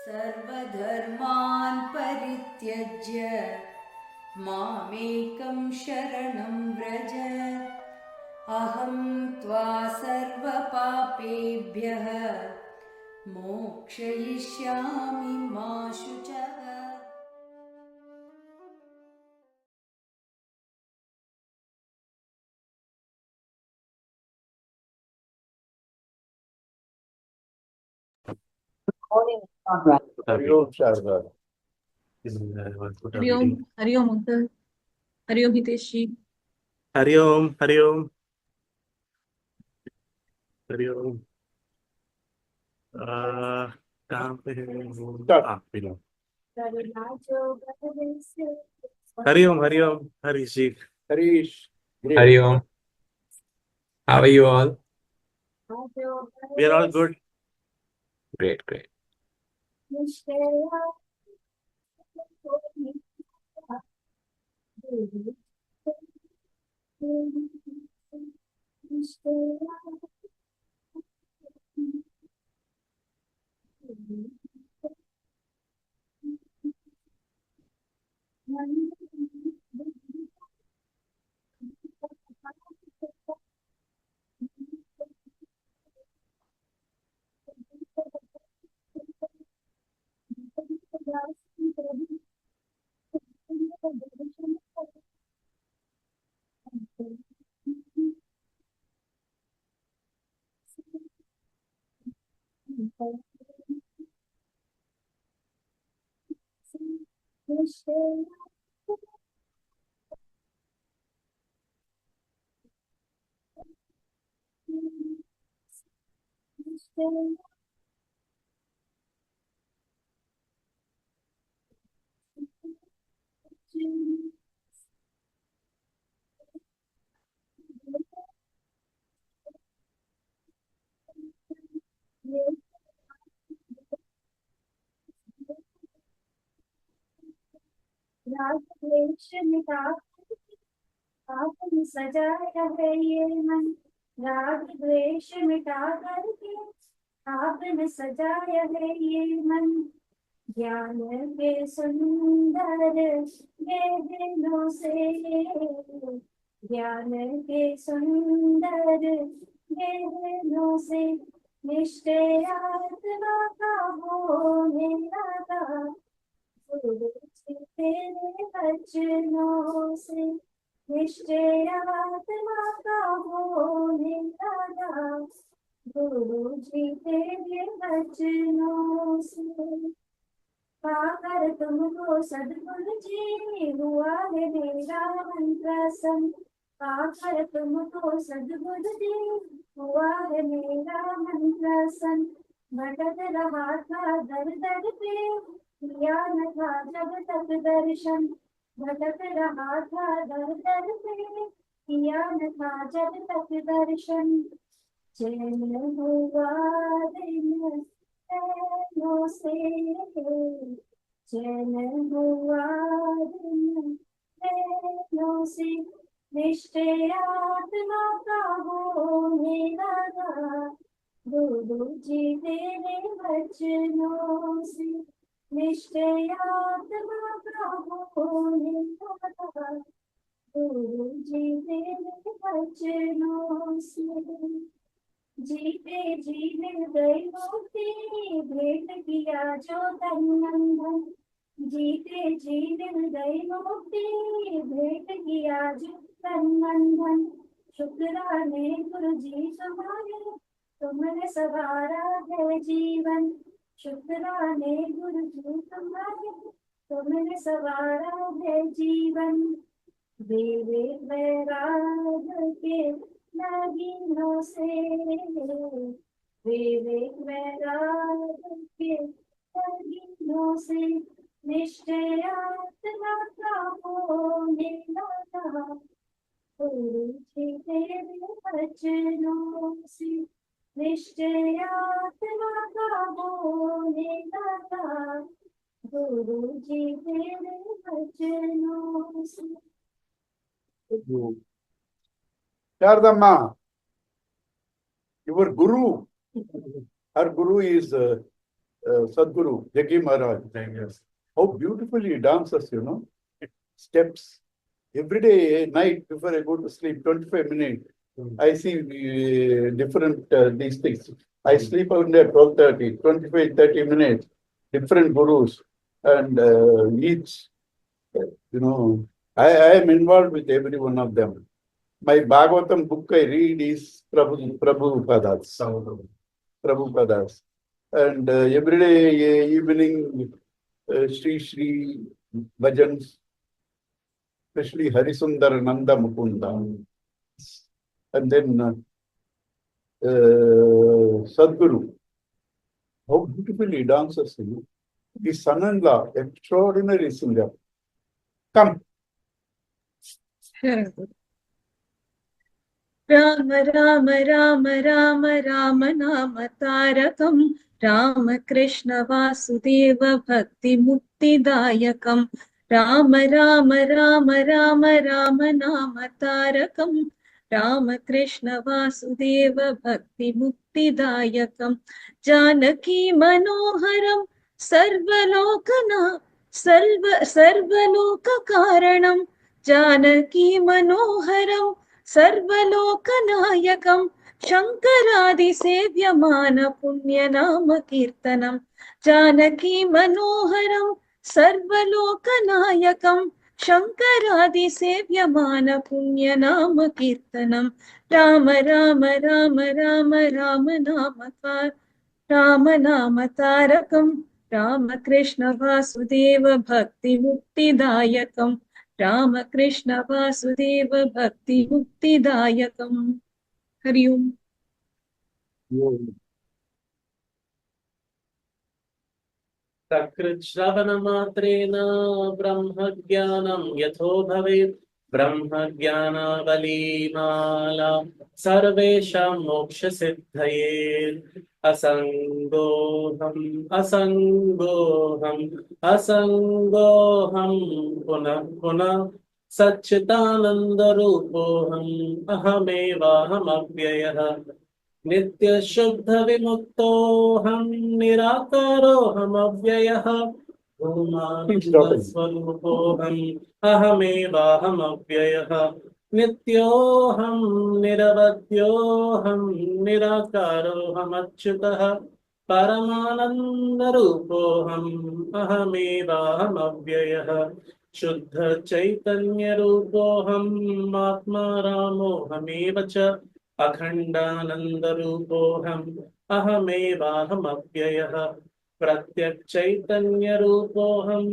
सर्वधर्मान् परित्यज्य मामेकं शरणं व्रज अहं त्वा सर्वपापेभ्यः मोक्षयिष्यामि मा शुचः. Hariom Sharda. Hariom Uncle. Hariom Hiteshi. Hariom. कहाँ पे है? Pillow. Hariom. Harish. Hariom. How are you all? We are all good. Great. आपने सजाया है ये मन, राग द्वेष मिटा करके आपने सजाया है ये मन, ज्ञान के सुंदर वेदों से, ज्ञान के सुंदर वेदों से निश्चय आत्मा का होने लगा, तेरे वचनों से निश्चय आत्मा का होने लगा, गुरु जी तेरे वचनों से पाकर तुमको सद्गुरु जी हुआ है मेरा मन प्रसन्न, पाकर तुमको सद्गुरु जी हुआ है मेरा मन प्रसन्न, भटक रहा था दर दर पे किया न था जब तक दर्शन, भटक रहा था दर दर पे किया न था जब तक दर्शन, चैन हुआ दिन चैनों से, चैन हुआ दिन चैनों से निश्चय आत्मा का होने लगा, गुरु जी तेरे वचनों से निश्चय आत्मा का होने लगा, गुरु जी तेरे वचनों से जीते जी मिल गई मुक्ति भेंट किया जो तन मन धन, जीते जी मिल गई मुक्ति भेंट किया जो तन मन धन, शुक्राने गुरु जी तुम्हारे तुमने सवारा है जीवन, शुक्राने गुरु जी तुम्हारे तुमने सवारा है जीवन, विवेक वैराग के नगीनों से, विवेक वैराग के नगीनों से निश्चय आत्मा का होने लगा, गुरु जी तेरे वचनों से निश्चय आत्मा का होने लगा, गुरु जी तेरे वचनों से. Shardamma, your guru, her guru is Sadguru, Jaggi Maharaj. How beautifully he dances, you know. Steps. Every day, night, before I go to sleep, 25 minutes, I see different these things. I sleep out there 12:30, 25, 30 minutes, different gurus, and each, you know, I am involved with every one of them. My Bhagavatam book I read is Prabhupada's. And every day evening, Sri Bhajans, especially Harisundar Nanda Mukunda. And then Sadguru, how beautifully he dances, you know. His son-in-law, extraordinary singer. Come. Ram Ram Ram Ram Ram नाम तारकं राम कृष्ण वासुदेव भक्ति मुक्तिदायकं राम राम राम राम राम नाम तारकं राम कृष्ण वासुदेव भक्ति मुक्तिदायकं जानकी मनोहरं सर्वलोककारणं जानकी मनोहरं सर्वलोकनायकं शङ्करादिसेव्यमान पुण्यनाम कीर्तनं जानकी मनोहरं सर्वलोकनायकं शङ्करादिसेव्यमान पुण्यनाम कीर्तनं राम राम राम राम राम नाम तारकं राम कृष्ण वासुदेव भक्ति मुक्तिदायकं राम कृष्ण वासुदेव भक्ति मुक्तिदायकं हरि ओम। सकृच्छ्रवणमात्रेण ब्रह्मज्ञानं यथो भवेत् ब्रह्मज्ञानावलीमाला सर्वेषां मोक्षसिद्धये असङ्गोऽहम् असङ्गोऽहम् पुनः पुनः सच्चिदानन्दरूपोऽहम् अहमेवाहमव्ययः नित्यशुद्धविमुक्तोऽहं निराकारोऽहमव्ययः भूमानन्दस्वरूपोऽहम् अहमेवाहमव्ययः नित्योऽहं निरवध्योऽहं निराकारोऽहमच्युतः परमानन्दरूपोऽहम् अहमेवाहमव्ययः शुद्धचैतन्यरूपोऽहम् आत्मा रामोऽहमेव च अखण्डानन्दरूपोऽहम् अहमेवाहमव्ययः प्रत्यक्चैतन्यरूपोऽहं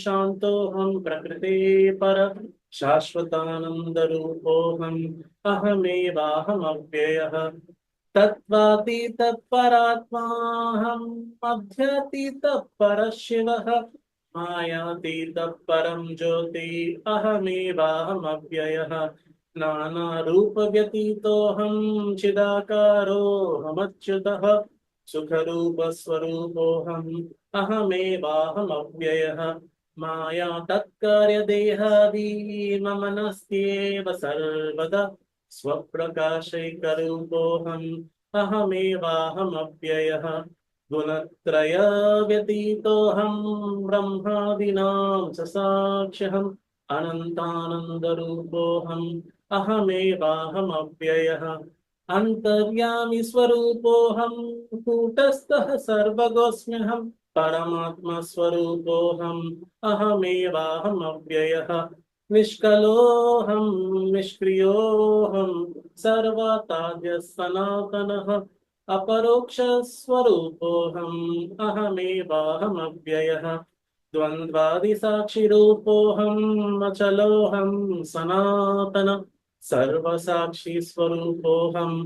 शान्तोऽहं प्रकृते पर शाश्वतानन्दरूपोऽहम् अहमेवाहमव्ययः तत्त्वातीतपरात्माहम् अध्यातीतः परशिवः मायातीतः परं ज्योति अहमेवाहमव्ययः नानारूपव्यतीतोऽहं चिदाकारोऽहमच्युतः सुखरूपस्वरूपोऽहम् अहमेवाहमव्ययः माया तत्कार्यदेहादि मम नास्त्येव सर्वदा स्वप्रकाशैकरूपोऽहम् अहमेवाहमव्ययः गुणत्रयव्यतीतोऽहं ब्रह्मादीनां च साक्ष्यहम् अनन्तानन्दरूपोऽहम् अहमेवाहमव्ययः अन्तर्यामि स्वरूपोऽहं कूटस्थः सर्वगोऽस्म्यहं परमात्मस्वरूपोऽहम् अहमेवाहमव्ययः निष्कलोऽहं निष्क्रियोऽहं सर्वताद्यः सनातनः अपरोक्षस्वरूपोऽहम् अहमेवाहमव्ययः द्वन्द्वादिसाक्षिरूपोऽहम् अचलोऽहं सनातन सर्वसाक्षी स्वरूपोऽहम्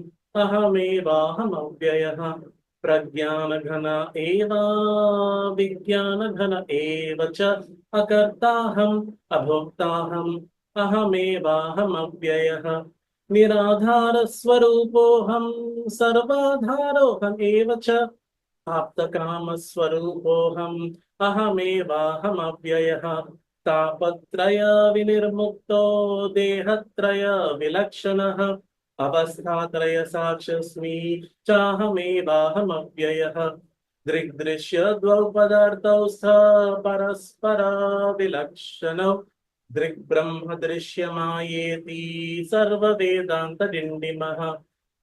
अहमेवाहमव्ययः प्रज्ञानघन एव विज्ञानघन एव च अकर्ताहम् अभोक्ताहम् अहमेवाहमव्ययः निराधारस्वरूपोऽहं सर्वाधारोऽहमेव च आप्तकामस्वरूपोऽहम् अहमेवाहमव्ययः तापत्रय विनिर्मुक्तो देहत्रय विलक्षणः अवस्थात्रय साक्षस्मि चाहमेवाहमव्ययः दृग्दृश्य द्वौ पदार्थौ स्तः परस्परा विलक्षणौ दृग्ब्रह्म दृश्यमायेति सर्ववेदान्तडिण्डिमः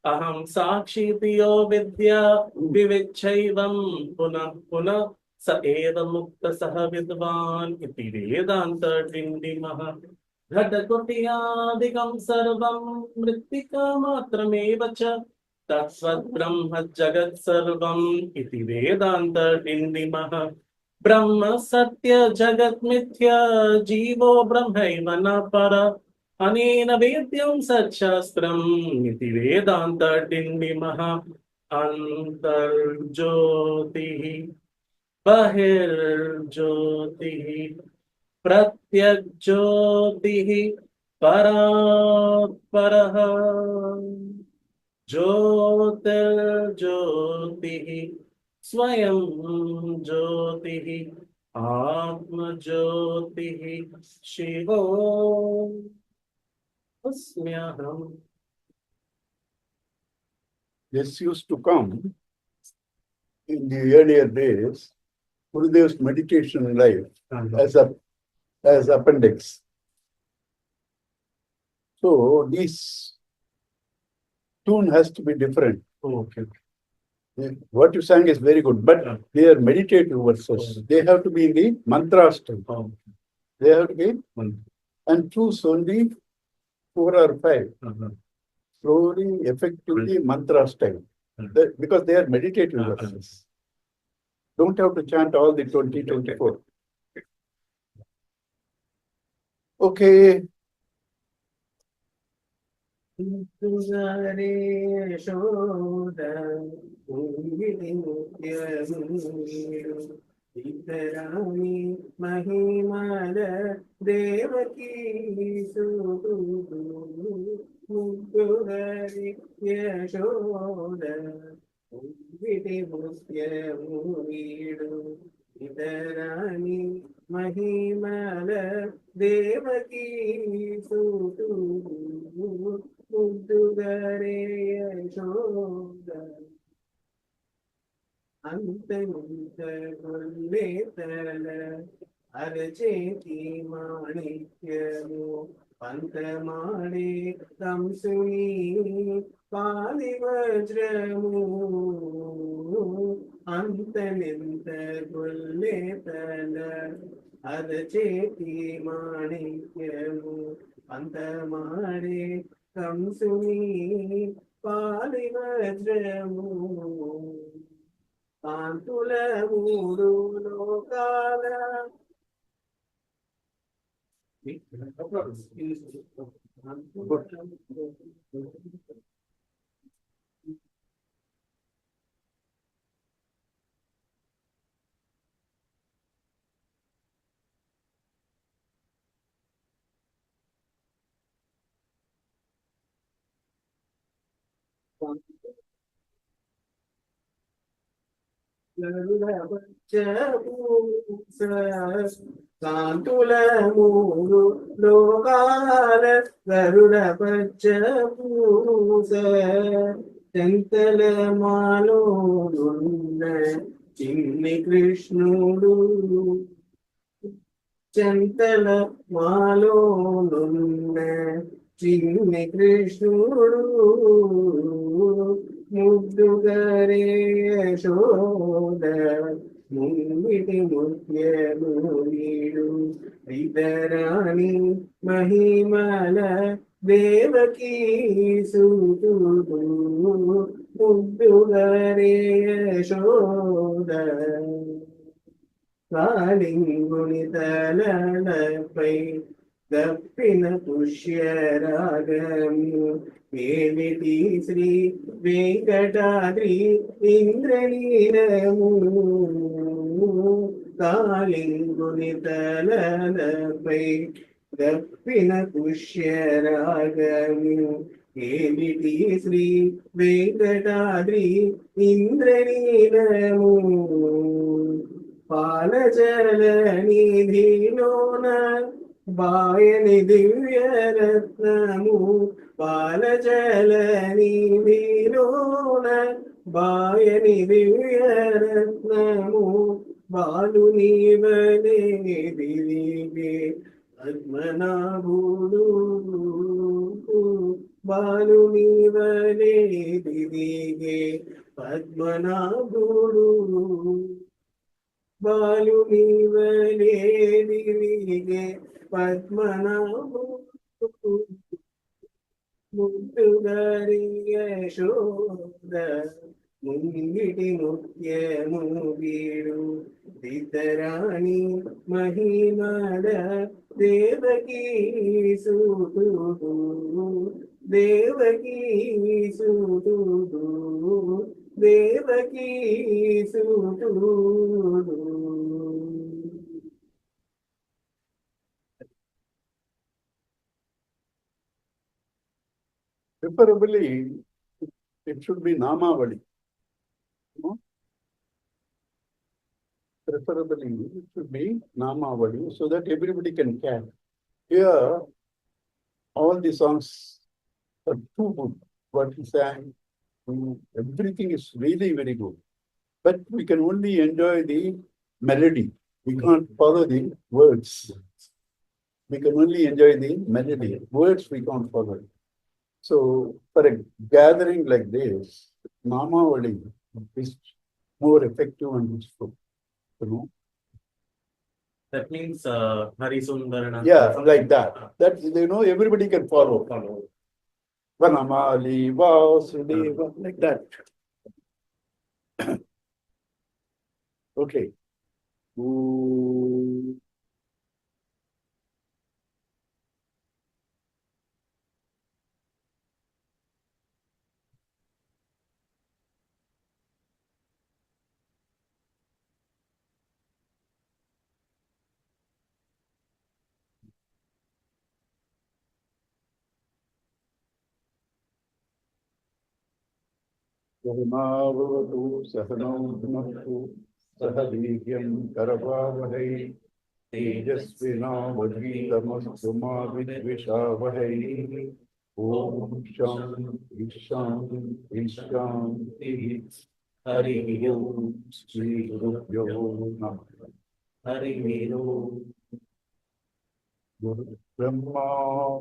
अहं साक्षीति यो विद्या विविच्छैवं पुनः पुनः स एव मुक्त सह विद्वान् इति वेदान्तडिण्डिमः घटकुटियादिकं सर्वं मृत्तिकामात्रमेव च तत्सद्ब्रह्म जगत् सर्वम् इति वेदान्तडिण्डिमः ब्रह्म सत्य जगत् मिथ्या जीवो ब्रह्मैव न पर अनेन वेद्यं सच्छास्त्रम् इति वेदान्तडिण्डिमः अन्तर्ज्योतिः बहिर्ज्योतिः प्रत्यग्ज्योतिः परात्परः ज्योतिर्ज्योतिः स्वयं ज्योतिः आत्मज्योतिः शिवोऽस्म्यहम्. This used to come in the earlier days, Gurudev's meditation life as appendix. So this tune has to be different. Okay. What you sang is very good, but they are meditative verses. They have to be in the mantra style. They have to be, and choose only 4 or 5. Slowly, effectively, mantra style. Because they are meditative verses. Don't have to chant all the 20, 24. Okay. ఇతరాని మహిమల దేవకీ ముగ్గురరి యశోద విటి ముఖ్యముడు ఇతరాని మహిమల దేవకీ ముగ్గురరి యశోద అంతముంత కొల్లేతల అరచేతి మాణిక్యము పంతమాడే కంసుని పాలి వజ్రము అంతనింత కొల్లేతల అరచేతి మాణిక్యము పంతమాడే కంసుని పాలి వజ్రము కాంతుల మూడు లోకాల కాంతుల మూడు లోకాల గరుడ పచ్చ పూస చెంతల మాలోడున్న చిన్ని కృష్ణుడు చెంతల మాలోడున్న చిన్ని కృష్ణుడు ముద్దుగరే యశోద ముంగిటి ముత్యము నీడు ఇతరాని మహిమల దేవకీ సూతుడు ముద్దుగరే యశోద కాళింగుని తలపై దప్పిన పుష్యరాగము ఏమిటి శ్రీ వెంకటాద్రి ఇంద్రనీలము కాళింగుని తలపై దప్పిన పుష్యరాగము ఏమిటి శ్రీ వెంకటాద్రి ఇంద్రనీలము పాలజల నిధిలోన బాయని దివ్యరత్నము పాలజల నిధిలోన బాయని దివ్యరత్నము బాలు నీవనే దివిగే పద్మనాభుడు బాలు నీవనే దివిగే పద్మనాభుడు బాలు నీవనే దివిగే పద్మనాభుడు ముద్దుగారియ శోద ముంగిటి ముత్యము వీడు దితరాణి మహిమద దేవకీ సూతుడు దేవకీ సూతుడు దేవకీ సూతుడు. Preferably, it should be Namavali. No? Preferably, it should be Namavali so that everybody can catch. Here, all the songs are too good. What he sang, everything is really very good. But we can only enjoy the melody. We can't follow the words. We can only enjoy the melody. Words we can't follow. So, for a gathering like this, Namavali is more effective and useful. You know? That means Hari Sundarana. Yeah, like that. That everybody can follow. Vanamali, Vasudeva, like that. Okay. Ooh. Sahanavavatu sahanau bhunaktu sahaviryam karavavahai tejasvinavadhitamastu ma vidvishavahai Om Shanti Shanti Shanti Hari Om Shri Gurubhyo Namah Hari Om Guru Brahma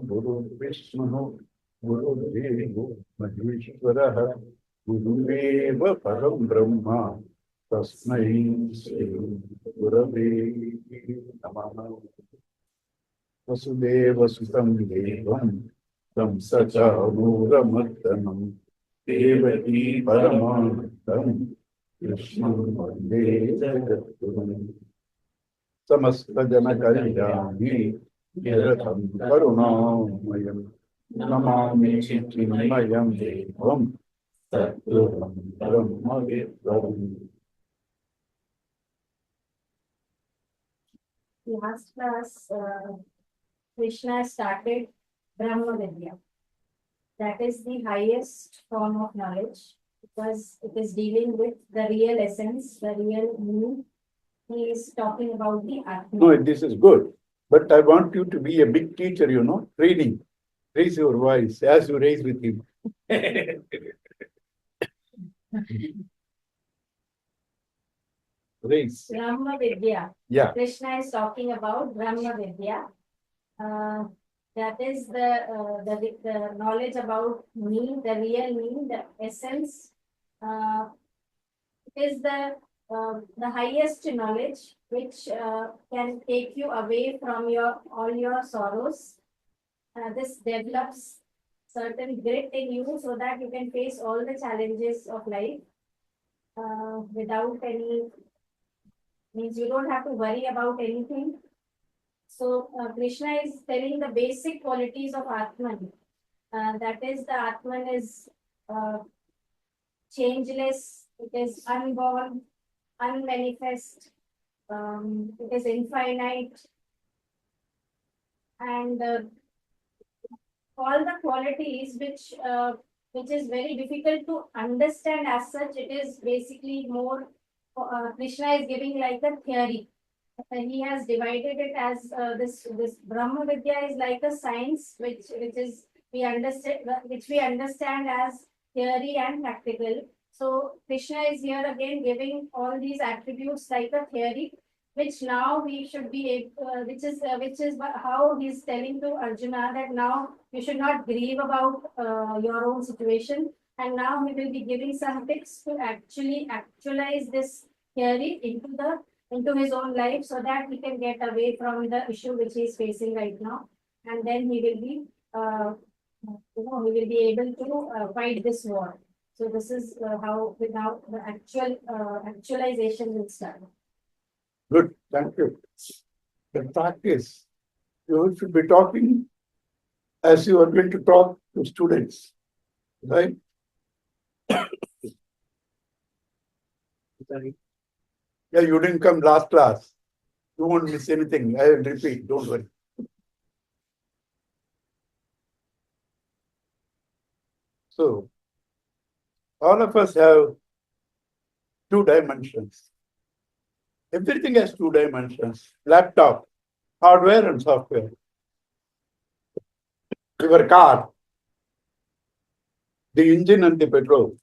Guru Vishnu Guru Deva Maheshwara Gurudeva Param Brahma Tasmai Shri Gurave Namah Vasudeva Sutam Devam Tam Sacha Muramartanam Devaki Paramantam Krishnam Vande Jagatgurum Samasta Jana Kalyani Niratam Karunamayam Namami Chinmayam Devam Sattvam Brahma Vidvam. Last class, Krishna started Brahma Vidya. That is the highest form of knowledge because it is dealing with the real essence, the real meaning. He is talking about the Atma. No, this is good. But I want you to be a big teacher, training. Raise your voice as you raise with him. Raise. Brahma Vidya. Yeah. Krishna is talking about Brahma Vidya. That is the knowledge about me, the real me, the essence. It is the highest knowledge which can take you away from all your sorrows. This develops certain grit in you so that you can face all the challenges of life without any, means you don't have to worry about anything. So Krishna is telling the basic qualities of Atman. That is, the Atman is changeless, it is unborn, unmanifest, it is infinite, and all the qualities which is very difficult to understand as such. It is basically more Krishna is giving like a theory. He has divided it as this Brahma Vidya is like a science which we understand as theory and practical. So Krishna is here again giving all these attributes like a theory, which now we should be able, which is how he's telling to Arjuna that now you should not grieve about your own situation, and now he will be giving some tips to actually actualize this theory into his own life, so that he can get away from the issue which he is facing right now, and then he will be he will be able to fight this war. So this is how without the actualization will start. Good, thank you. The fact is, you should be talking as you are going to talk to students, right? Yeah, you didn't come last class. You won't miss anything. I will repeat, don't worry. So, all of us have 2 dimensions. Everything has 2 dimensions. Laptop, hardware and software. Your car, the engine and the petrol,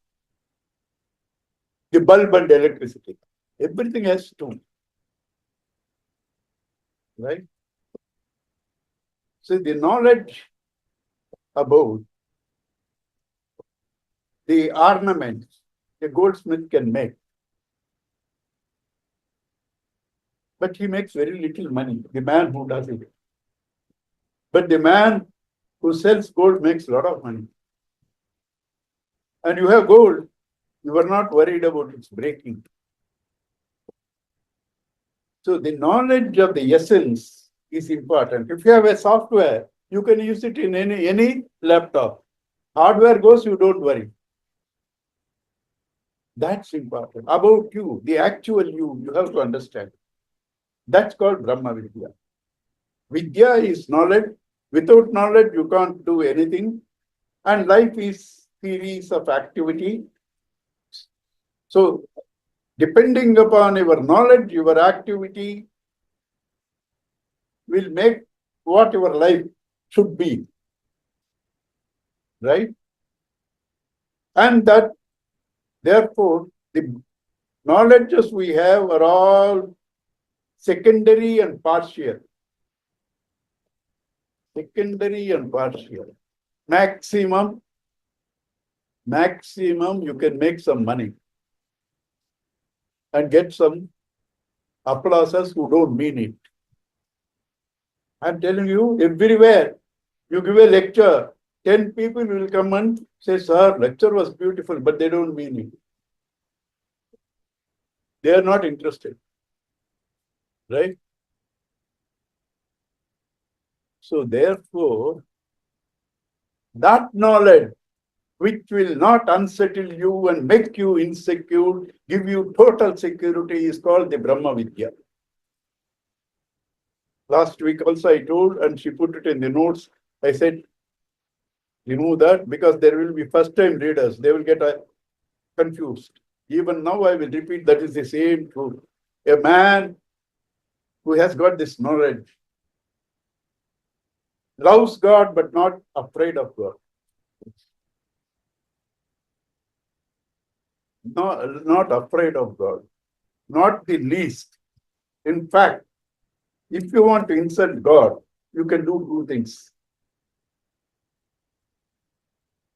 the bulb and the electricity. Everything has 2. Right? So the knowledge about the ornaments a goldsmith can make, but he makes very little money, the man who does it. But the man who sells gold makes a lot of money. And you have gold, you are not worried about its breaking. So the knowledge of the essence is important. If you have a software, you can use it in any laptop. Hardware goes, you don't worry. That's important. About you, the actual you have to understand. That's called Brahma Vidya. Vidya is knowledge. Without knowledge, you can't do anything. And life is series of activity. So, depending upon your knowledge, your activity will make what your life should be. Right? And that, therefore, the knowledges we have are all secondary and partial. Secondary and partial. Maximum, you can make some money and get some applauses who don't mean it. I'm telling you, everywhere you give a lecture, 10 people will come and say, sir, lecture was beautiful, but they don't mean it. They are not interested. Right? So therefore, that knowledge which will not unsettle you and make you insecure, give you total security, is called the Brahma Vidya. Last week also I told, and she put it in the notes, I said, remove that, because there will be first time readers, they will get confused. Even now I will repeat, that is the same truth. A man who has got this knowledge loves God but not afraid of God. Not afraid of God, not the least. In fact, if you want to insult God, you can do 2 things.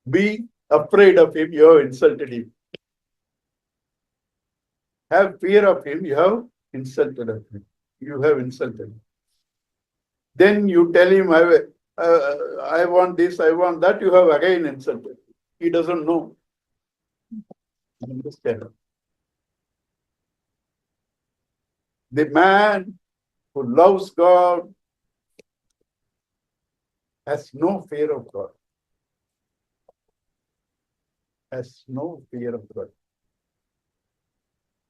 Be afraid of him, you have insulted him. Have fear of him, you have insulted him. You have insulted him. Then you tell him, I want this, I want that, you have again insulted. He doesn't know. Understand? The man who loves God has no fear of God. Has no fear of God.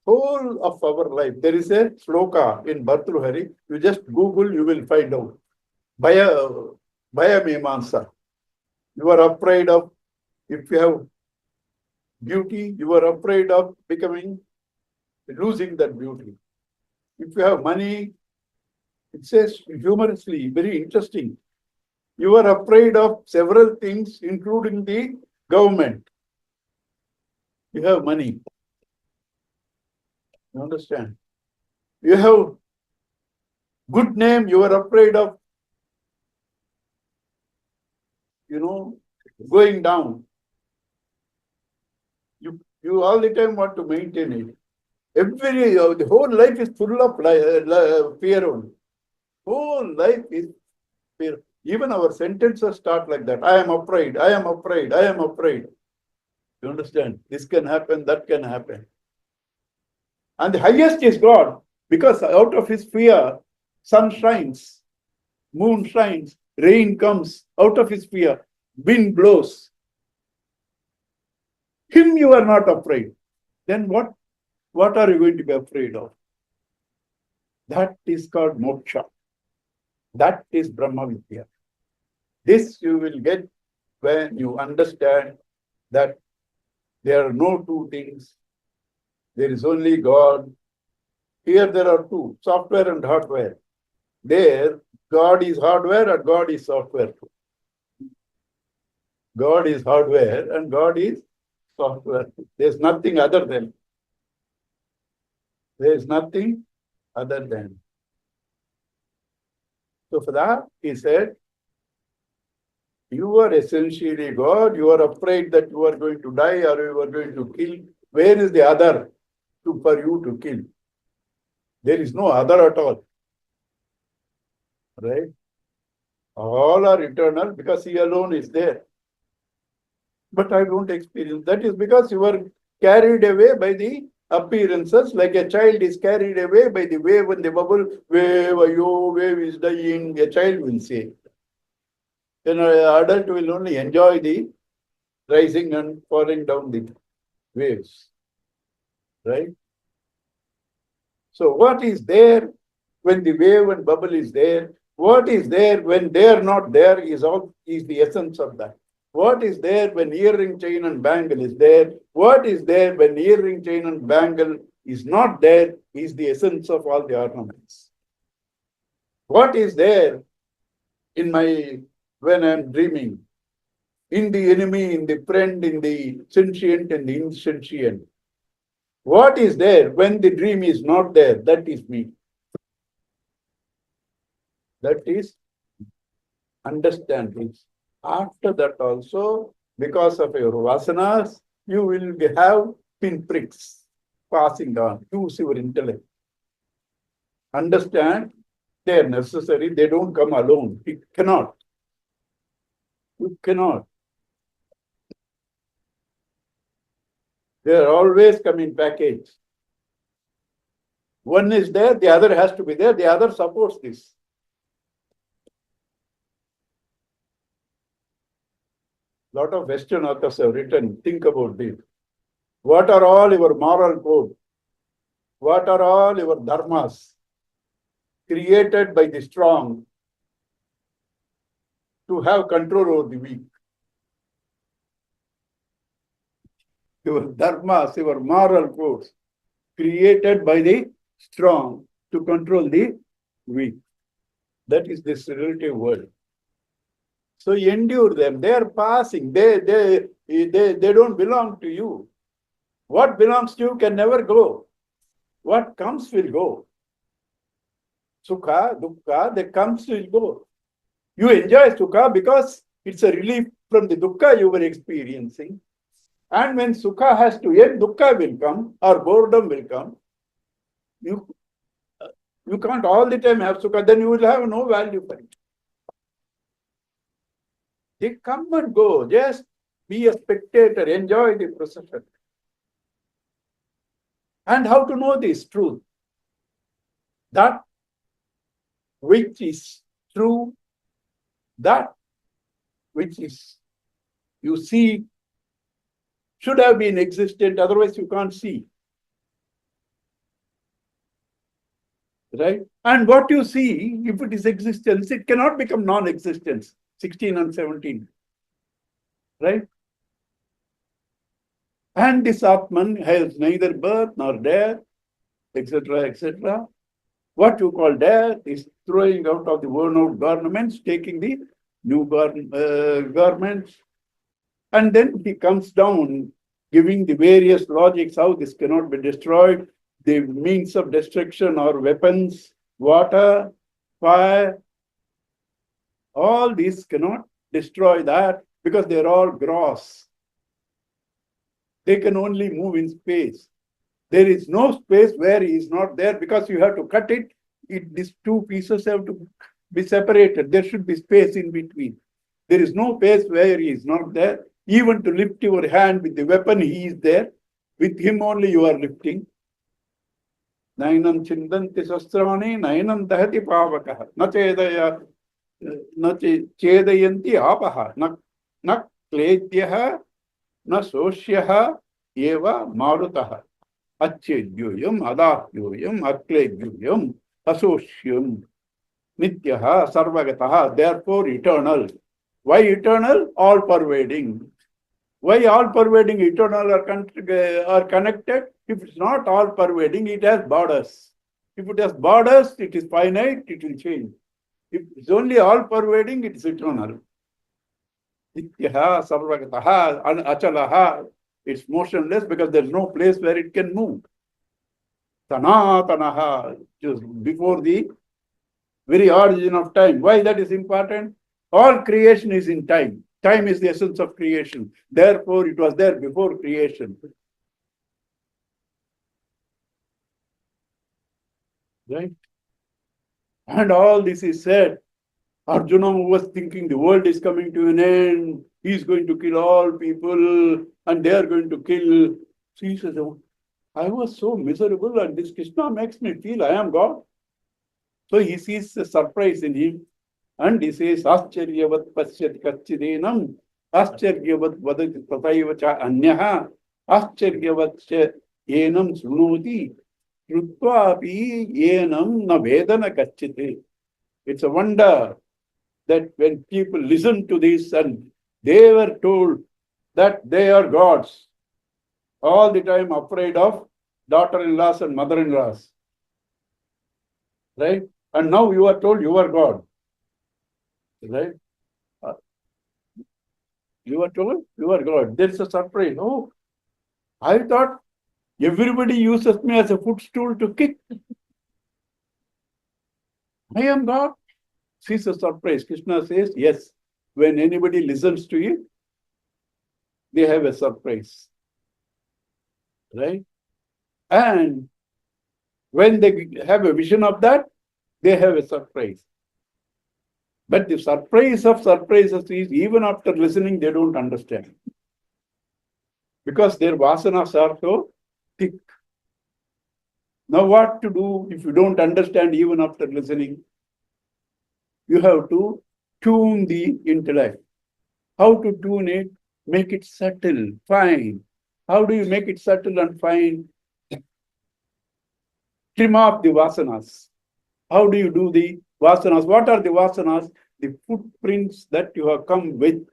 Whole of our life, there is a sloka in Bhartruhari. You just Google, you will find out. Bhaya Mimansa. You are afraid of, if you have beauty, you are afraid of losing that beauty. If you have money, it says humorously, very interesting. You are afraid of several things, including the government. You have money. You understand? You have good name, you are afraid of, going down. You all the time want to maintain it. The whole life is full of fear only. Whole life is fear. Even our sentences start like that. I am afraid, I am afraid, I am afraid. You understand? This can happen, that can happen. And the highest is God, because out of his fear, sun shines, moon shines, rain comes out of his fear, wind blows. Him you are not afraid. Then what are you going to be afraid of? That is called moksha. That is Brahma Vidya. This you will get when you understand that there are no two things. There is only God. Here there are two, software and hardware. There, God is hardware and God is software. God is hardware and God is software. There's nothing other than. There's nothing other than. So for that, he said, you are essentially God. You are afraid that you are going to die or you are going to kill. Where is the other for you to kill? There is no other at all. Right? All are eternal because he alone is there. But I don't experience. That is because you are carried away by the appearances, like a child is carried away by the wave and the bubble. Wave, ayo, wave is dying, a child will say. Then an adult will only enjoy the rising and falling down the waves. Right? So what is there when the wave and bubble is there? What is there when they are not there is the essence of that. What is there when earring, chain and bangle is there? What is there when earring, chain and bangle is not there is the essence of all the ornaments. What is there when I'm dreaming? In the enemy, in the friend, in the sentient and the insentient. What is there when the dream is not there? That is me. That is understanding. After that also, because of your vasanas, you will have pinpricks passing on. Use your intellect. Understand they are necessary. They don't come alone. You cannot. You cannot. They are always coming package. One is there, the other has to be there, the other supports this. A lot of Western authors have written, think about this. What are all your moral code? What are all your dharmas created by the strong to have control over the weak? Your dharmas, your moral codes created by the strong to control the weak. That is this relative world. So endure them. They are passing. They don't belong to you. What belongs to you can never go. What comes will go. Sukha, dukkha, that comes will go. You enjoy sukha because it's a relief from the dukkha you were experiencing. And when sukha has to end, dukkha will come or boredom will come. You can't all the time have sukha, then you will have no value for it. They come and go. Just be a spectator, enjoy the procession. And how to know this truth? That which is true, that which is you see should have been existent, otherwise you can't see. Right? And what you see, if it is existence, it cannot become non-existence. 16 and 17. Right? And this Atman has neither birth nor death, etc., etc. What you call death is throwing out of the worn out garments, taking the new garments, and then he comes down giving the various logics how this cannot be destroyed, the means of destruction or weapons, water, fire, all these cannot destroy that because they're all gross. They can only move in space. There is no space where he is not there because you have to cut it. These two pieces have to be separated. There should be space in between. There is no place where he is not there. Even to lift your hand with the weapon, he is there. With him only you are lifting. Nainam chindanti sastrani, nainam dahati pavakaha. Na chedayanti apaha. Na kledyaha, na soshyaha, eva marutaha. Acchedyoyam, adahyoyam, akledyoyam, asoshyam, nityaha, sarvagataha. Therefore eternal. Why eternal? All pervading. Why all pervading, eternal are connected? If it's not all pervading, it has borders. If it has borders, it is finite, it will change. If it's only all pervading, it is eternal. Nityaha, sarvagataha, achalaha. It's motionless because there's no place where it can move. Sanatanaha, just before the very origin of time. Why that is important? All creation is in time. Time is the essence of creation. Therefore, it was there before creation. Right? And all this is said. Arjuna was thinking the world is coming to an end. He is going to kill all people and they are going to kill. So he says, oh, I was so miserable and this Krishna makes me feel I am God. So he sees a surprise in him. And he says, Ascharyavat pasyati kachidinam, Ascharyavat vadati tataiva cha anyaha, Ascharyavat cha enam sunoti, Trutvapi enam na vedana kachite. It's a wonder that when people listen to this and they were told that they are gods, all the time afraid of daughter-in-laws and mother-in-laws. Right? And now you are told you are God. Right? You are told you are God. There is a surprise. Oh, I thought everybody uses me as a footstool to kick. I am God. Sees a surprise. Krishna says, yes, when anybody listens to you, they have a surprise. Right? And when they have a vision of that, they have a surprise. But the surprise of surprises is even after listening, they don't understand. Because their vasanas are so thick. Now what to do if you don't understand even after listening? You have to tune the intellect. How to tune it? Make it subtle, fine. How do you make it subtle and fine? Trim off the vasanas. How do you do the vasanas? What are the vasanas? The footprints that you have come with.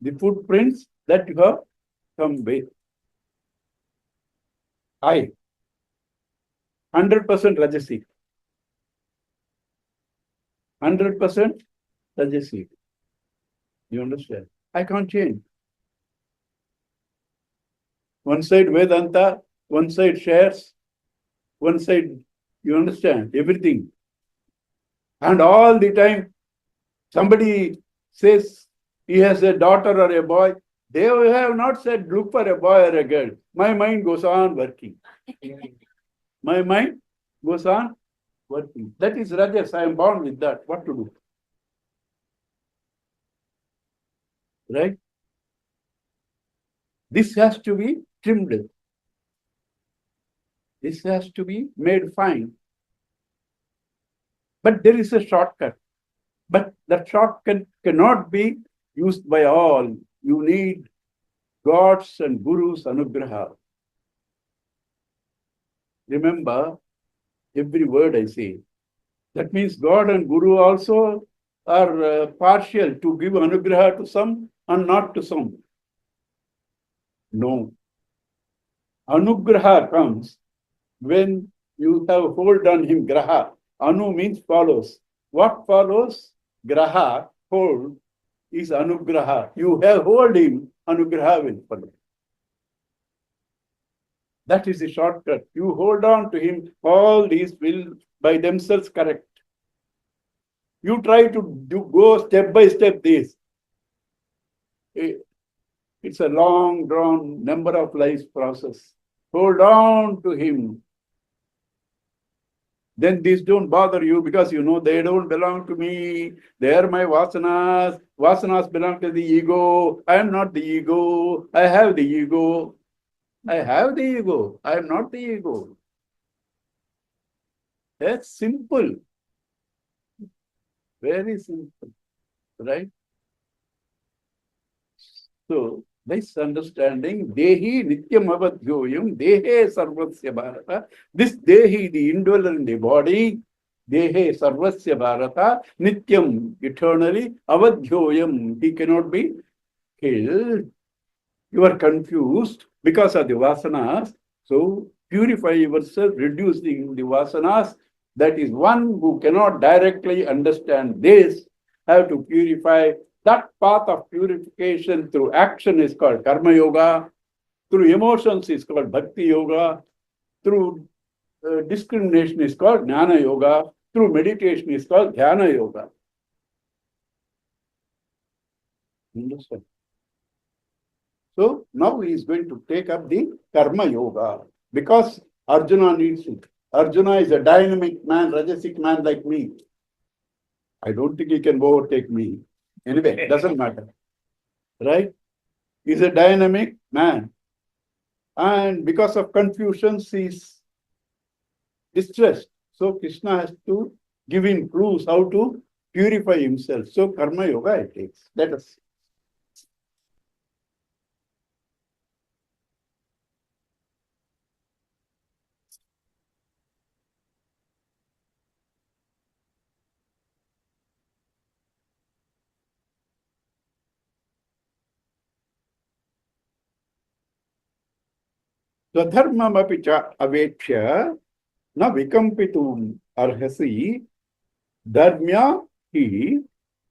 The footprints that you have come with. 100% Rajasic. 100% Rajasic. You understand? I can't change. One side Vedanta, one side shares, one side, you understand, everything. And all the time, somebody says he has a daughter or a boy, they have not said, look for a boy or a girl. My mind goes on working. My mind goes on working. That is Rajas. I am born with that. What to do? Right? This has to be trimmed. This has to be made fine. But there is a shortcut. But that shortcut cannot be used by all. You need God's and Guru's anugraha. Remember every word I say. That means God and Guru also are partial to give anugraha to some and not to some. No. Anugraha comes when you have hold on him, graha. Anu means follows. What follows? Graha, hold, is anugraha. You have hold him, anugraha will follow. That is the shortcut. You hold on to him, all these will by themselves correct. You try to go step by step this. It's a long drawn number of lives process. Hold on to him. Then these don't bother you because you know they don't belong to me. They are my vasanas. Vasanas belong to the ego. I am not the ego. I have the ego. I have the ego. I am not the ego. That's simple. Very simple. Right? So, this understanding, Dehi Nityam Avadhyoyam, Dehe Sarvasya Bharata, this Dehi, the indweller in the body, Dehe Sarvasya Bharata, Nityam, eternally, Avadhyoyam, he cannot be killed. You are confused because of the vasanas. So, purify yourself, reducing the vasanas. That is one who cannot directly understand this, have to purify. That path of purification through action is called karma yoga. Through emotions is called bhakti yoga. Through discrimination is called jnana yoga. Through meditation is called dhyana yoga. Understand? So now he is going to take up the karma yoga because Arjuna needs it. Arjuna is a dynamic man, rajasic man like me. I don't think he can overtake me. Anyway, it doesn't matter. Right? He's a dynamic man. And because of confusions, he's distressed. So Krishna has to give him clues how to purify himself. So karma yoga it takes. Let us see. Swadharmamapi cha avechya na vikampitum arhasi dharmya hi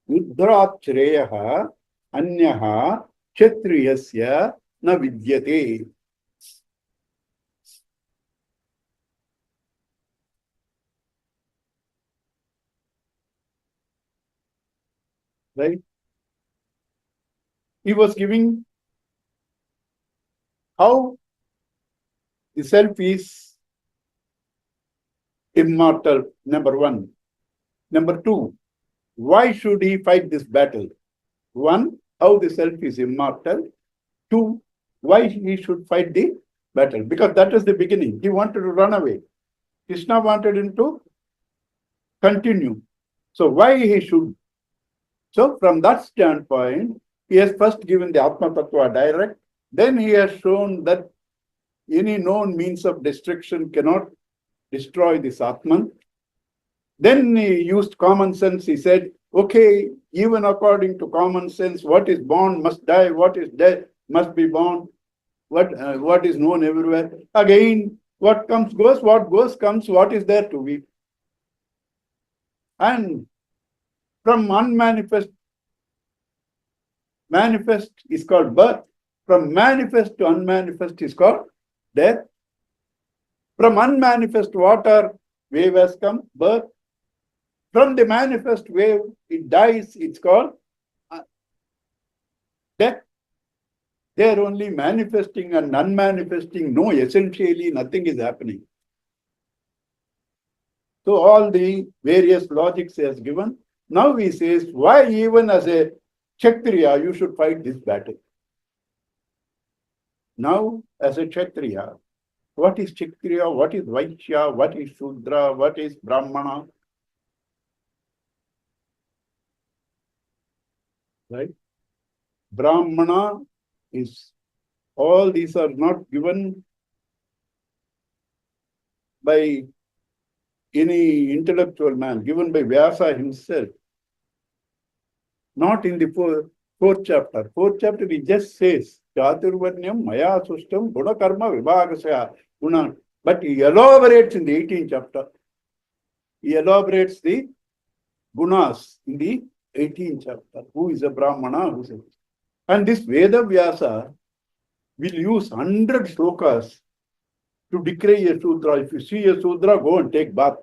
uddrat shreyaha anyaha kshatriyasya na vidyate. Right? He was giving how the self is immortal, number one. Number two, why should he fight this battle? One, how the self is immortal. Two, why he should fight the battle? Because that was the beginning. He wanted to run away. Krishna wanted him to continue. So why he should? So from that standpoint, he has first given the Atma Tattva direct. Then he has shown that any known means of destruction cannot destroy this Atman. Then he used common sense. He said, okay, even according to common sense, what is born must die, what is dead must be born, what is known everywhere. Again, what comes goes, what goes comes, what is there to be. And from unmanifest, manifest is called birth. From manifest to unmanifest is called death. From unmanifest water, wave has come, birth. From the manifest wave, it dies, it's called death. They are only manifesting and unmanifesting. No, essentially nothing is happening. So all the various logics he has given. Now he says, why even as a Kshatriya you should fight this battle? Now as a Kshatriya, what is Kshatriya, what is Vaishya, what is Shudra, what is Brahmana? Right? Brahmana is, all these are not given by any intellectual man, given by Vyasa himself. Not in the fourth chapter. Fourth chapter he just says, Chaturvarnyam Maya Sustam Guna Karma Vibhagasya Guna. But he elaborates in the 18th chapter. He elaborates the gunas in the 18th chapter. Who is a Brahmana? Who is a... And this Veda Vyasa will use 100 shlokas to decry a Shudra. If you see a Shudra, go and take bath.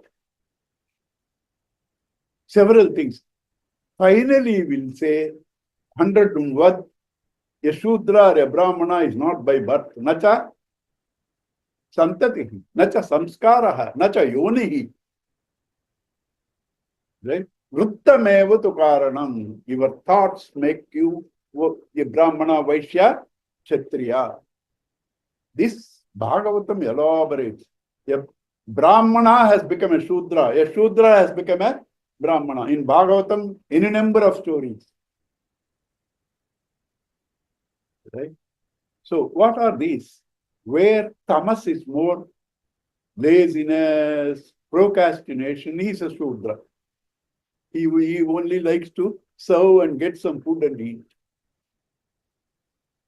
Several things. Finally, we'll say 100 what a Shudra or a Brahmana is not by birth. Nacha santatihi, nacha samskaraha, nacha yonihi. Right? Vrittameva tu karanam. Your thoughts make you a Brahmana, Vaishya, Kshatriya. This Bhagavatam elaborates. A Brahmana has become a Shudra. A Shudra has become a Brahmana. In Bhagavatam, any number of stories. Right? So, what are these? Where tamas is more laziness, procrastination, he is a Shudra. He only likes to serve and get some food and eat.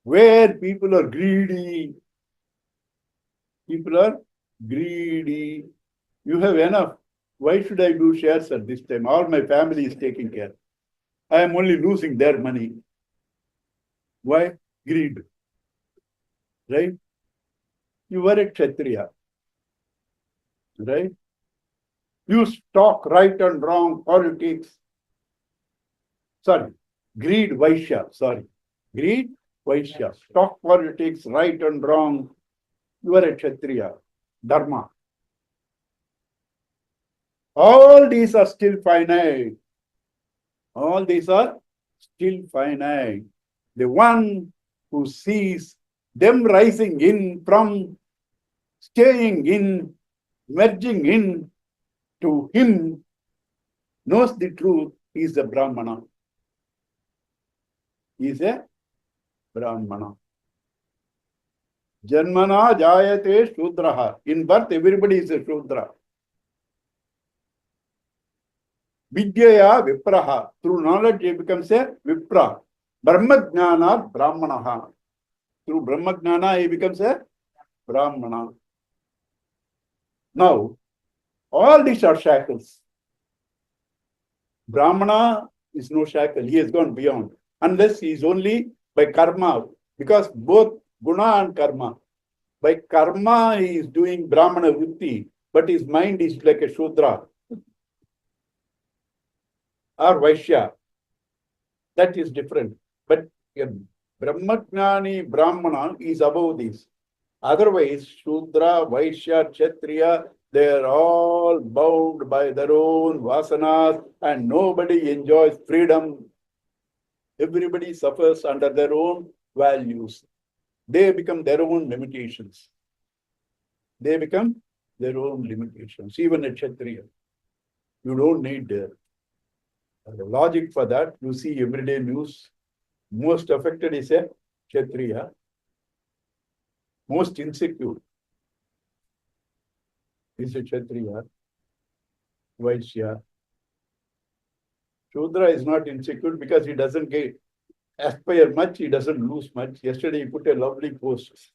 Where people are greedy, you have enough. Why should I do shares at this time? All my family is taking care. I am only losing their money. Why? Greed. Right? You were a Kshatriya. Right? You talk right and wrong, politics. Sorry. Greed, Vaishya. Sorry. Greed, Vaishya. Talk politics, right and wrong. You are a Kshatriya. Dharma. All these are still finite. All these are still finite. The one who sees them rising in from staying in, merging in to him, knows the truth, he is a Brahmana. He is a Brahmana. Janmana jayate Shudraha. In birth, everybody is a Shudra. Vidyaya Vipraha. Through knowledge, he becomes a Vipra. Brahmajnana Brahmanaha. Through Brahmajnana, he becomes a Brahmana. Now, all these are shackles. Brahmana is no shackle. He has gone beyond. Unless he is only by karma. Because both guna and karma. By karma, he is doing Brahmana vritti. But his mind is like a Shudra. Or Vaishya. That is different. But a Brahmajnani Brahmana is above this. Otherwise, Shudra, Vaishya, Kshatriya, they are all bound by their own vasanas and nobody enjoys freedom. Everybody suffers under their own values. They become their own limitations. They become their own limitations. Even a Kshatriya. You don't need the logic for that. You see everyday news. Most affected is a Kshatriya. Most insecure is a Kshatriya, Vaishya. Shudra is not insecure because he doesn't aspire much, he doesn't lose much. Yesterday he put a lovely post.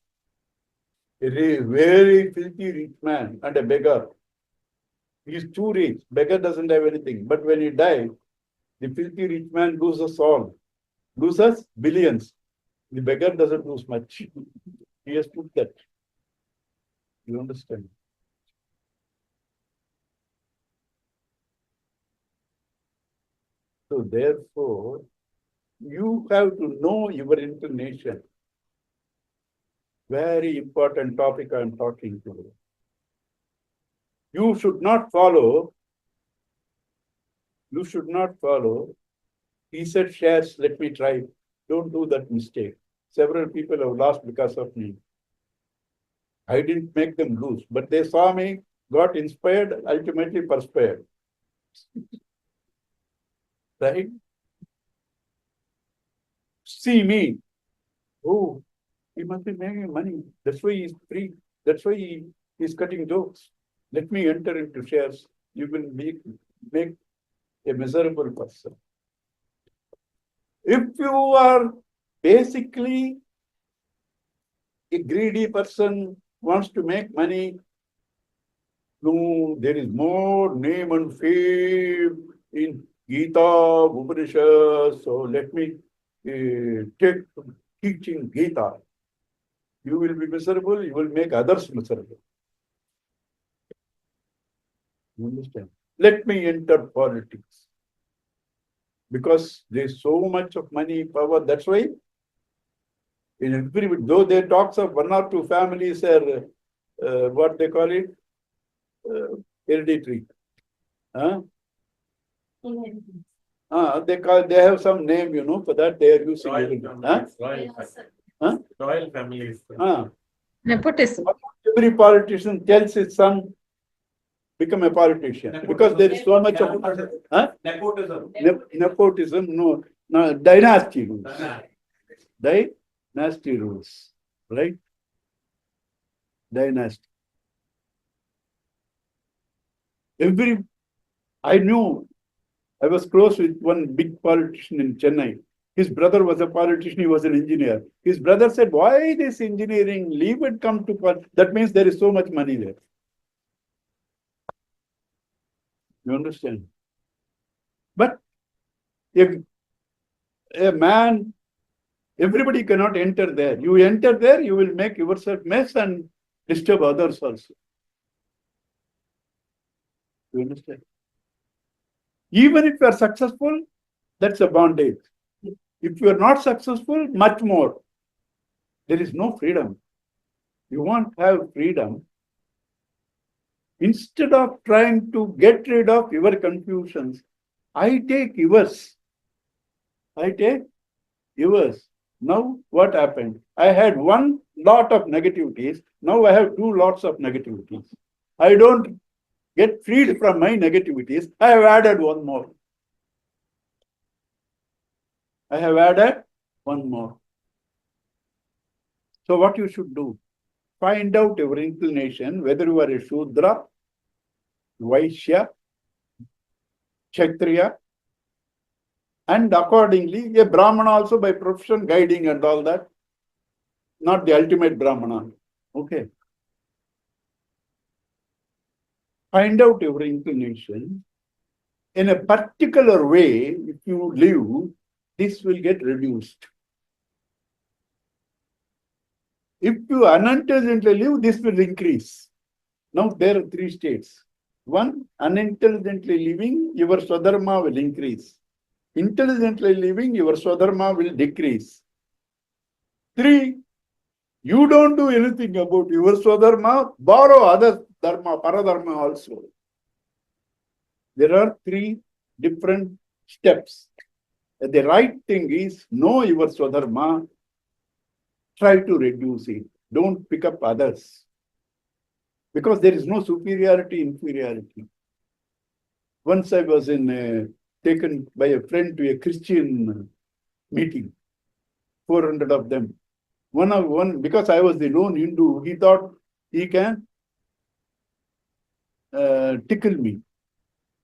A very filthy rich man and a beggar. He is too rich. Beggar doesn't have anything. But when he dies, the filthy rich man loses all. Loses billions. The beggar doesn't lose much. He has put that. You understand? So therefore, you have to know your inclination. Very important topic I am talking to you. You should not follow. He said shares, let me try. Don't do that mistake. Several people have lost because of me. I didn't make them lose, but they saw me, got inspired, ultimately perspired. Right? See me. Oh, he must be making money. That's why he's free. That's why he is cutting jokes. Let me enter into shares. You will make a miserable person. If you are basically a greedy person, wants to make money, no, there is more name and fame in Geeta, Upanishad. So let me take teaching Geeta. You will be miserable, you will make others miserable. You understand? Let me enter politics. Because there's so much of money, power, that's why in every, though there talks of one or two families are, what they call it, hereditary. Inheritance. They have some name, for that they are using Royal it. families. Huh? Royal families. Nepotism. Every politician tells his son, become a politician. Because there is so much of Nepotism. nepotism, no, dynasty rules. Dynasty rules, right? Dynasty. I was close with one big politician in Chennai. His brother was a politician, he was an engineer. His brother said, why this engineering? Leave it, come to politics. That means there is so much money there. You understand? But if a man, everybody cannot enter there. You enter there, you will make yourself mess and disturb others also. You understand? Even if you are successful, that's a bondage. If you are not successful, much more. There is no freedom. You want to have freedom. Instead of trying to get rid of your confusions, I take yours. Now what happened? I had one lot of negativities. Now I have two lots of negativities. I don't get freed from my negativities. I have added one more. So what you should do? Find out your inclination, whether you are a Shudra, Vaishya, Kshatriya, and accordingly, a Brahmana also by profession, guiding and all that. Not the ultimate Brahmana. Okay. Find out your inclination. In a particular way, if you live, this will get reduced. If you unintelligently live, this will increase. Now there are three states. One, unintelligently living, your Swadharma will increase. Intelligently living, your Swadharma will decrease. Three, you don't do anything about your Swadharma, borrow other Dharma, Paradharma also. There are three different steps. The right thing is know your Swadharma, try to reduce it. Don't pick up others. Because there is no superiority, inferiority. Once I was taken by a friend to a Christian meeting, 400 of them. Because I was the lone Hindu, he thought he can tickle me.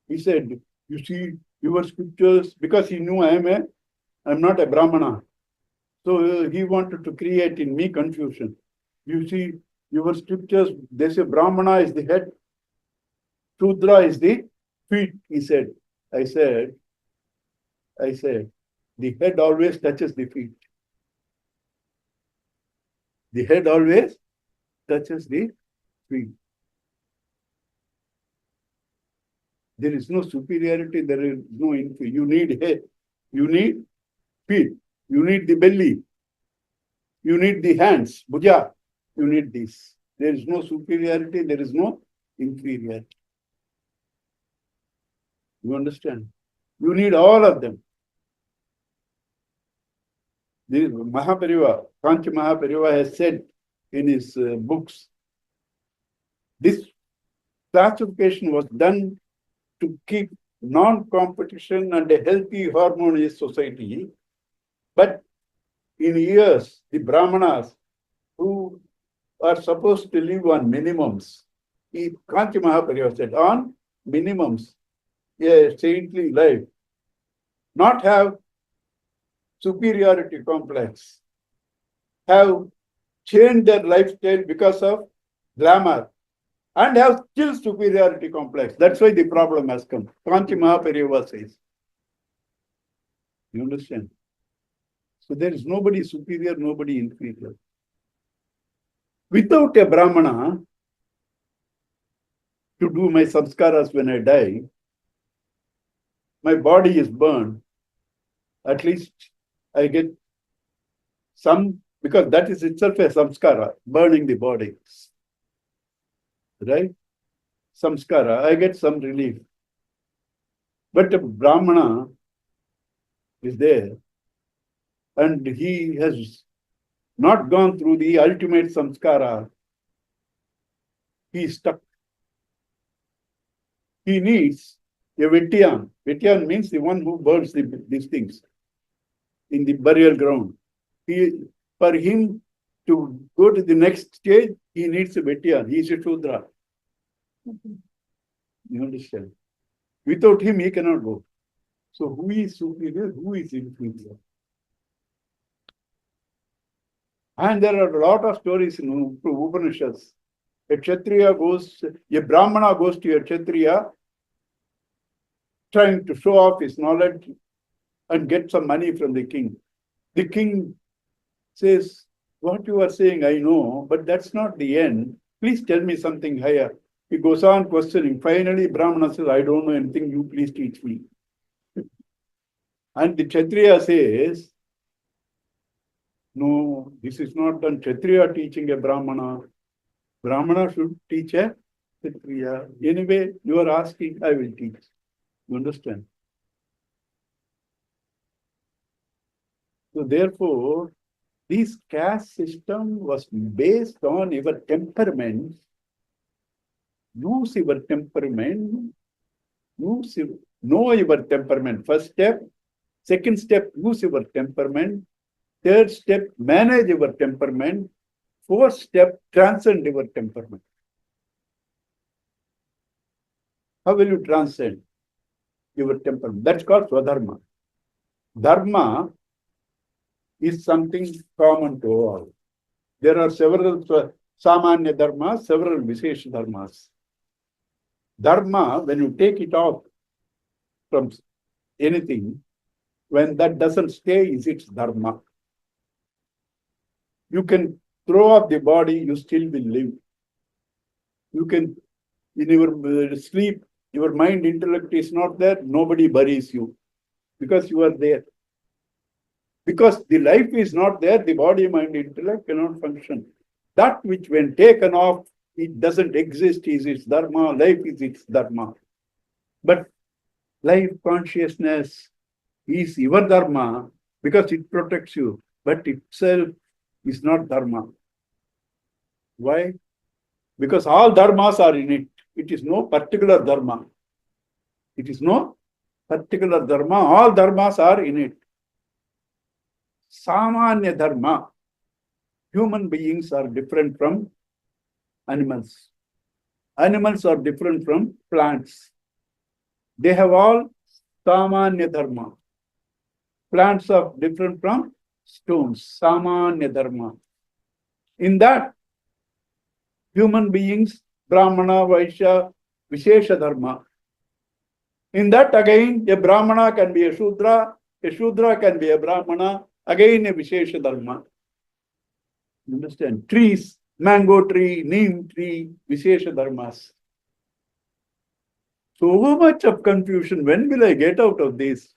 He said, you see, your scriptures, because he knew I'm not a Brahmana. So he wanted to create in me confusion. You see, your scriptures, they say Brahmana is the head, Shudra is the feet, he said. I said, the head always touches the feet. The head always touches the feet. There is no superiority, there is no inferiority. You need head, you need feet, you need the belly, you need the hands, bhuja, you need this. There is no superiority, there is no inferiority. You understand? You need all of them. The Mahapariva, Kanchi Mahapariva has said in his books, this classification was done to keep non-competition and a healthy, harmonious society. But in years, the Brahmanas who are supposed to live on minimums, Kanchi Mahapariva said, on minimums, a saintly life, not have superiority complex, have changed their lifestyle because of glamour, and have still superiority complex. That's why the problem has come. Kanchi Mahapariva says. You understand? So there is nobody superior, nobody inferior. Without a Brahmana, to do my samskaras when I die, my body is burned, at least I get some, because that is itself a samskara, burning the body. Right? Samskara, I get some relief. But a Brahmana is there and he has not gone through the ultimate samskara. He is stuck. He needs a Vetyan. Vetyan means the one who burns these things in the burial ground. For him to go to the next stage, he needs a Vetyan. He is a Shudra. You understand? Without him, he cannot go. So who is superior? Who is inferior? And there are a lot of stories in Upanishads. A Brahmana goes to a Kshatriya trying to show off his knowledge and get some money from the king. The king says, what you are saying, I know, but that's not the end. Please tell me something higher. He goes on questioning. Finally, Brahmana says, I don't know anything, you please teach me. And the Kshatriya says, no, this is not done. Kshatriya teaching a Brahmana. Brahmana should teach a Kshatriya. Anyway, you are asking, I will teach. You understand? So therefore, this caste system was based on your temperament. Use your temperament. Know your temperament. First step. Second step, use your temperament. Third step, manage your temperament. Fourth step, transcend your temperament. How will you transcend your temperament? That's called Swadharma. Dharma is something common to all. There are several Samanya Dharmas, several Vishesha Dharmas. Dharma, when you take it off from anything, when that doesn't stay, is its Dharma. You can throw off the body, you still will live. You can, in your sleep, your mind, intellect is not there, nobody buries you because you are there. Because the life is not there, the body, mind, intellect cannot function. That which when taken off, it doesn't exist, is its Dharma, life is its Dharma. But life consciousness is your Dharma because it protects you, but itself is not Dharma. Why? Because all Dharmas are in it. It is no particular Dharma. It is no particular Dharma. All Dharmas are in it. Samanya Dharma. Human beings are different from animals. Animals are different from plants. They have all Samanya Dharma. Plants are different from stones. Samanya Dharma. In that, human beings, Brahmana, Vaishya, Vishesha Dharma. In that again, a Brahmana can be a Shudra can be a Brahmana, again a Vishesha Dharma. Understand? Trees, mango tree, neem tree, Vishesha Dharmas. So much of confusion. When will I get out of this?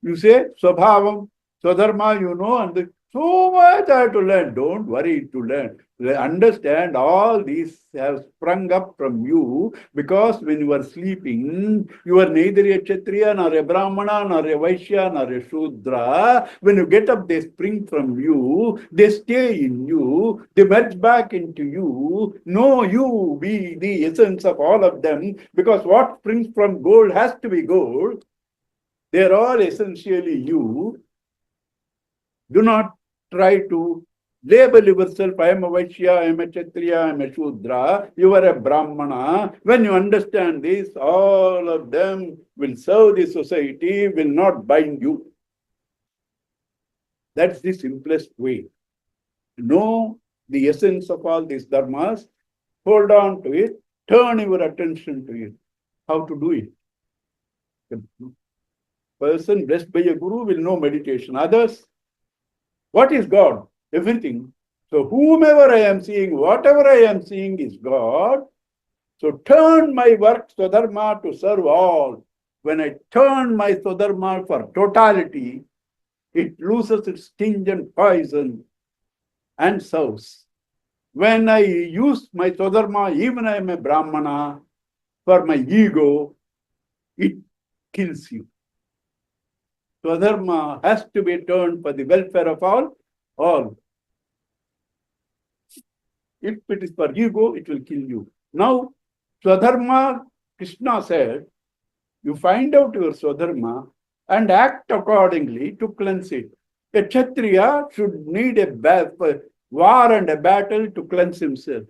You say, Swabhavam, Swadharma, you know, and so much I have to learn. Don't worry to learn. Understand all these have sprung up from you because when you are sleeping, you are neither a Kshatriya, nor a Brahmana, nor a Vaishya, nor a Shudra. When you get up, they spring from you, they stay in you, they merge back into you. Know you be the essence of all of them because what springs from gold has to be gold. They are all essentially you. Do not try to label yourself, I am a Vaishya, I am a Kshatriya, I am a Shudra, you are a Brahmana. When you understand this, all of them will serve the society, will not bind you. That's the simplest way. Know the essence of all these dharmas, hold on to it, turn your attention to it. How to do it? Person blessed by a guru will know meditation. Others, what is God? Everything. So whomever I am seeing, whatever I am seeing is God. So turn my work Swadharma to serve all. When I turn my Swadharma for totality, it loses its sting and poison and serves. When I use my Swadharma, even I am a Brahmana, for my ego, it kills you. Swadharma has to be turned for the welfare of all. If it is for ego, it will kill you. Now, Swadharma, Krishna said, you find out your Swadharma and act accordingly to cleanse it. A Kshatriya should need a war and a battle to cleanse himself.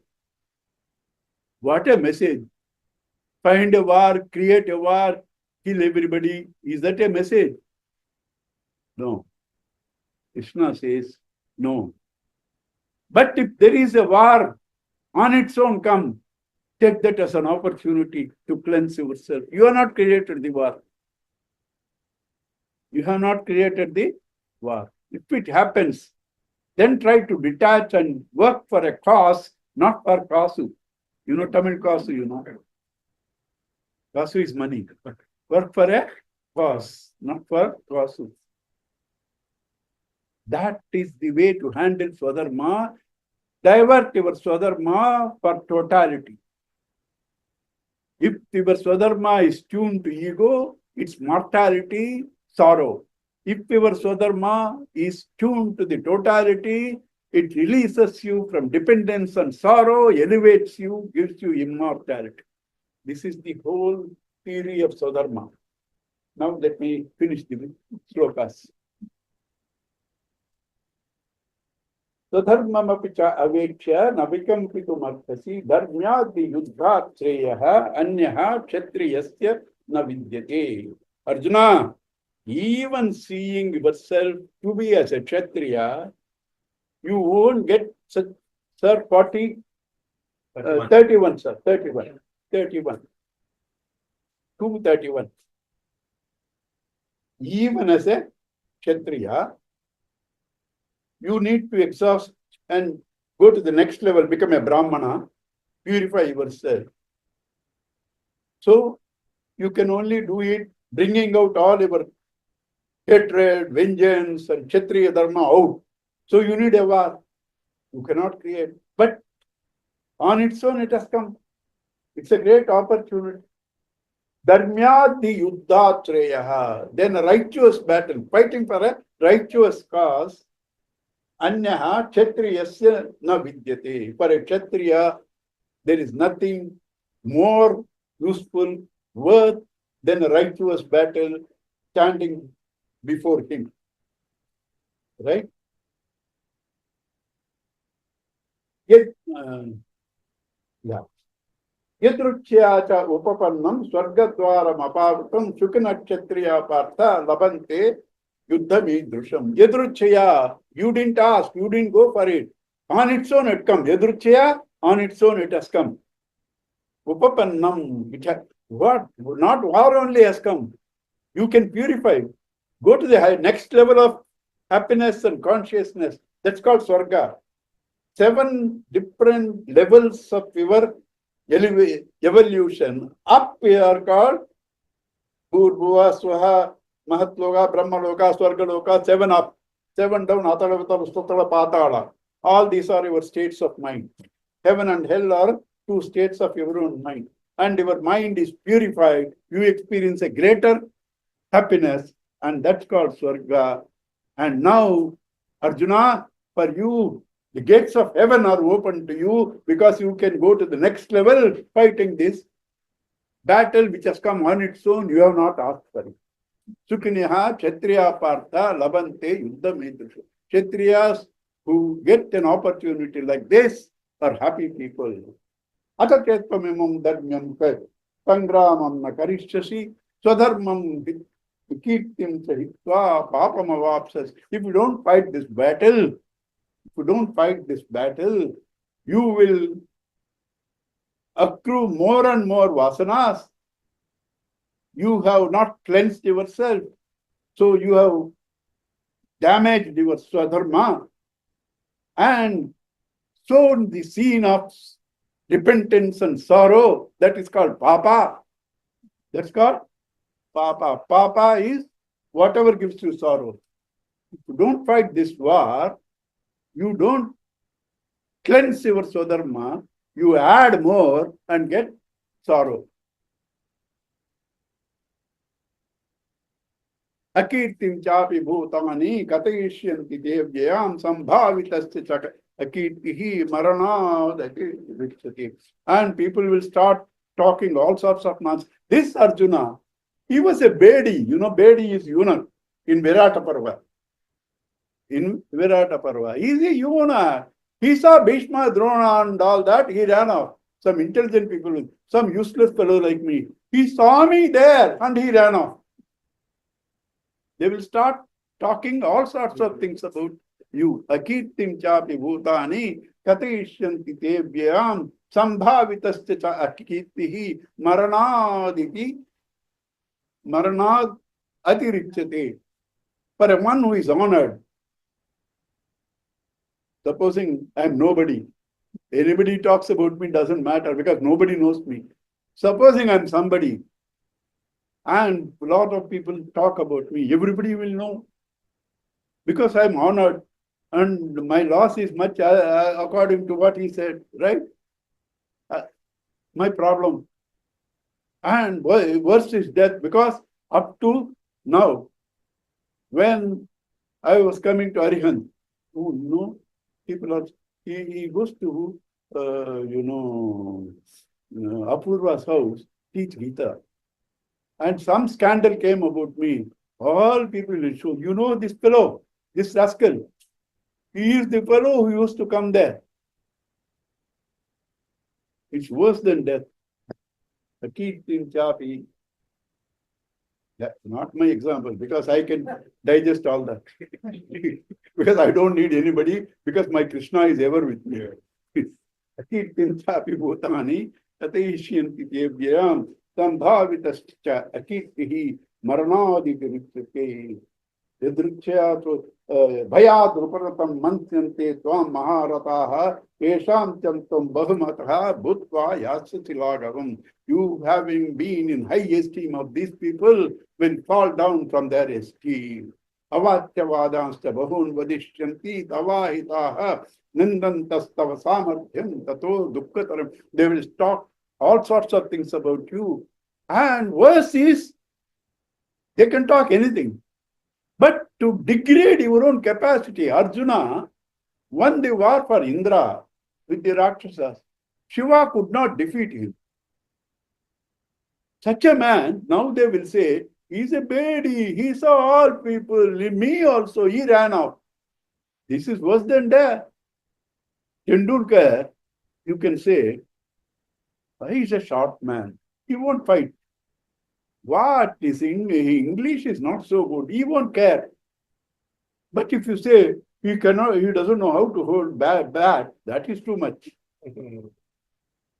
What a message. Find a war, create a war, kill everybody. Is that a message? No. Krishna says, no. But if there is a war on its own come, take that as an opportunity to cleanse yourself. You have not created the war. You have not created the war. If it happens, then try to detach and work for a cause, not for kasu. You know Tamil kasu, you know. Kasu is money. But work for a cause, not for kasu. That is the way to handle Swadharma. Divert your Swadharma for totality. If your Swadharma is tuned to ego, it's mortality, sorrow. If your Swadharma is tuned to the totality, it releases you from dependence and sorrow, elevates you, gives you immortality. This is the whole theory of Swadharma. Now let me finish the slokas. Swadharmamapi cha avekshya navikampitumardhasi dharmyadi yuddhat shreyaha anyaha kshatriyasya na vidyate. Arjuna, even seeing yourself to be as a Kshatriya, you won't get, sir, 40, 31, sir, 31, 231. Even as a Kshatriya, you need to exhaust and go to the next level, become a Brahmana, purify yourself. So, you can only do it bringing out all your hatred, vengeance, and Kshatriya Dharma out. So, you need a war. You cannot create. But on its own, it has come. It's a great opportunity. Dharmyadi yuddha treyaha. Then a righteous battle, fighting for a righteous cause. Anyaha kshatriyasya na vidyate. For a kshatriya, there is nothing more useful, worth than a righteous battle standing before him. Right? Yet, yeah. Yadruchya cha upapannam swargadwaram apavutam shukanakshatriya partha labante yuddhami drusham. Yadruchya, you didn't ask, you didn't go for it. On its own it comes. Yadruchya, on its own it has come. Upapannam, it has, what? Not war only has come. You can purify. Go to the next level of happiness and consciousness. That's called Swarga. 7 different levels of your evolution. Up we are called Bhurbuva, Swaha, Mahatloka, Brahmaloka, Swargaloka, 7 up. 7 down, Atala, Stotala, Patala. All these are your states of mind. Heaven and hell are 2 states of your own mind. And your mind is purified. You experience a greater happiness, and that's called Swarga. And now, Arjuna, for you, the gates of heaven are open to you because you can go to the next level fighting this battle which has come on its own. You have not asked for it. Sukiniha Kshatriya Partha Labante Yuddha Medrusha. Kshatriyas who get an opportunity like this are happy people. Ataketpamimam dharmyam sangramam na karishyasi swadharmam kirtim sahitva papamavapsas. If you don't fight this battle, you will accrue more and more vasanas. You have not cleansed yourself. So you have damaged your swadharma and sown the seed of repentance and sorrow, that is called papa. That's called papa. Papa is whatever gives you sorrow. If you don't fight this war, you don't cleanse your swadharma, you add more and get sorrow. Akirtim chapi bhutani katayishyanti devyayam sambhavitasya chaka akirtihi maranad akirti. And people will start talking all sorts of nonsense. This Arjuna, he was a Bedi. You know, Bedi is eunuch in Virata Parva. In Virata Parva. He's a eunuch. He saw Bhishma, Drona and all that. He ran off. Some intelligent people, some useless fellow like me. He saw me there and he ran off. They will start talking all sorts of things about you. Akirtim chapi bhutani katayishyanti tevyam sambhavitasya cha akirtihi maranaditi maranad atirichyate. For one who is honored, supposing I am nobody, anybody talks about me doesn't matter because nobody knows me. Supposing I am somebody, and a lot of people talk about me, everybody will know. Because I am honored and my loss is much according to what he said, right? My problem. And worse is death, because up to now, when I was coming to Arihant, people are, he goes to, Apurva's house, teach Geeta. And some scandal came about me. All people will show, you know this fellow, this rascal. He is the fellow who used to come there. It's worse than death. Akirtim chapi. That's not my example, because I can digest all that. Because I don't need anybody, because my Krishna is ever with me. Akirtim chapi bhutani tatayishyanti devyam sambhavitascha akirtihi maranaditi yadrikshya bhayad ruparatam mantyante tvam maharataha esham chantam bahumataha bhutva yasyati lagavam. You, having been in high esteem of these people, will fall down from their esteem. Avatyavadanscha bahun vadishyanti tavahitaha nindantastav samarthyam tato dukkataram. They will talk all sorts of things about you. And worse is, they can talk anything. But to degrade your own capacity, Arjuna won the war for Indra with the Rakshasas. Shiva could not defeat him. Such a man, now they will say, he's a Bedi, he saw all people, me also, he ran off. This is worse than death. Tendulkar, you can say, he's a short man, he won't fight. What is English is not so good, he won't care. But if you say he doesn't know how to hold bat, that is too much. You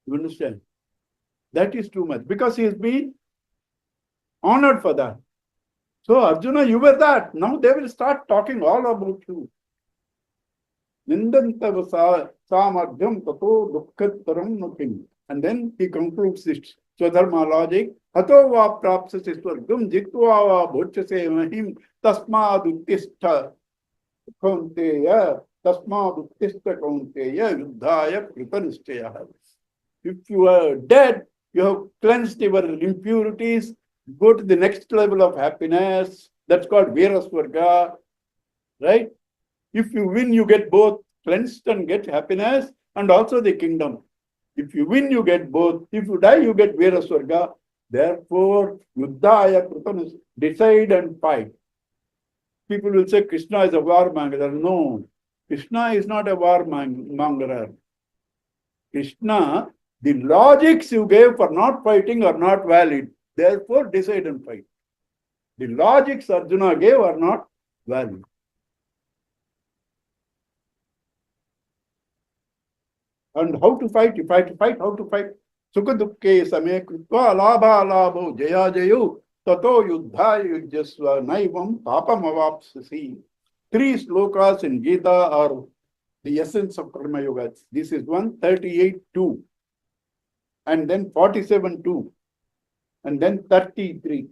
understand? That is too much, because he has been honored for that. So Arjuna, you were that. Now they will start talking all about you. Nindantava samadhyam tato dukkataram nukim. And then he concludes this Swadharma logic. Hato va prapsasi swargam jitva va bhochase mahim tasmad uttistha kaunteya yuddhaya kritanishchaya. If you are dead, you have cleansed your impurities, go to the next level of happiness. That's called Viraswarga, right? If you win, you get both cleansed and get happiness, and also the kingdom. If you win, you get both. If you die, you get Viraswarga. Therefore, Yuddhaya Kritanis, decide and fight. People will say Krishna is a warmonger. No, Krishna is not a warmonger. Krishna, the logics you gave for not fighting are not valid. Therefore, decide and fight. The logics Arjuna gave are not valid. And how to fight? If I have to fight, how to fight? Sukha dukkhe same krutva labha labho jaya jayu tato yuddhaya yujyasva naivam papam avapsasi. 3 slokas in Geeta are the essence of Karma Yoga. This is 138.2. and then 47 2, and then 33.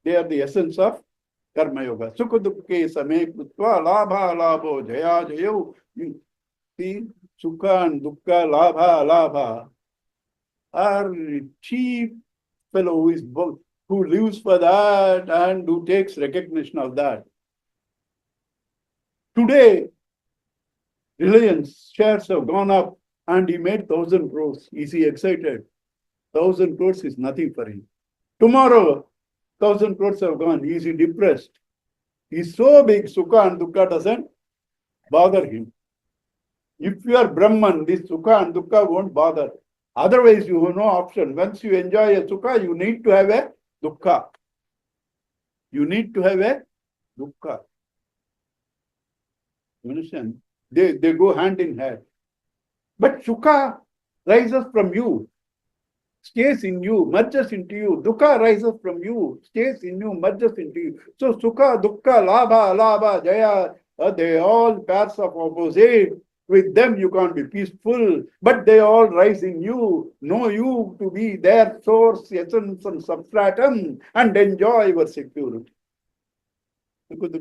They are the essence of Karma Yoga. Sukha Dukhe Same Kutva Labha Labho Jaya Jayo. You see, Sukha and Dukkha, Labha, Labha are cheap fellow who lives for that and who takes recognition of that. Today, Reliance shares have gone up and he made 1,000 crores. Is he excited? 1,000 crores is nothing for him. Tomorrow, 1,000 crores have gone. Is he depressed? He's so big, Sukha and Dukkha doesn't bother him. If you are Brahman, this Sukha and Dukkha won't bother. Otherwise, you have no option. Once you enjoy a Sukha, you need to have a Dukkha. You need to have a Dukkha. You understand? They go hand in hand. But Sukha rises from you, stays in you, merges into you. Dukkha rises from you, stays in you, merges into you. So Sukha, Dukkha, Labha, Labha, Jaya, they all pairs of opposite. With them you can't be peaceful, but they all rise in you, know you to be their source, essence and substratum, and enjoy your security. Then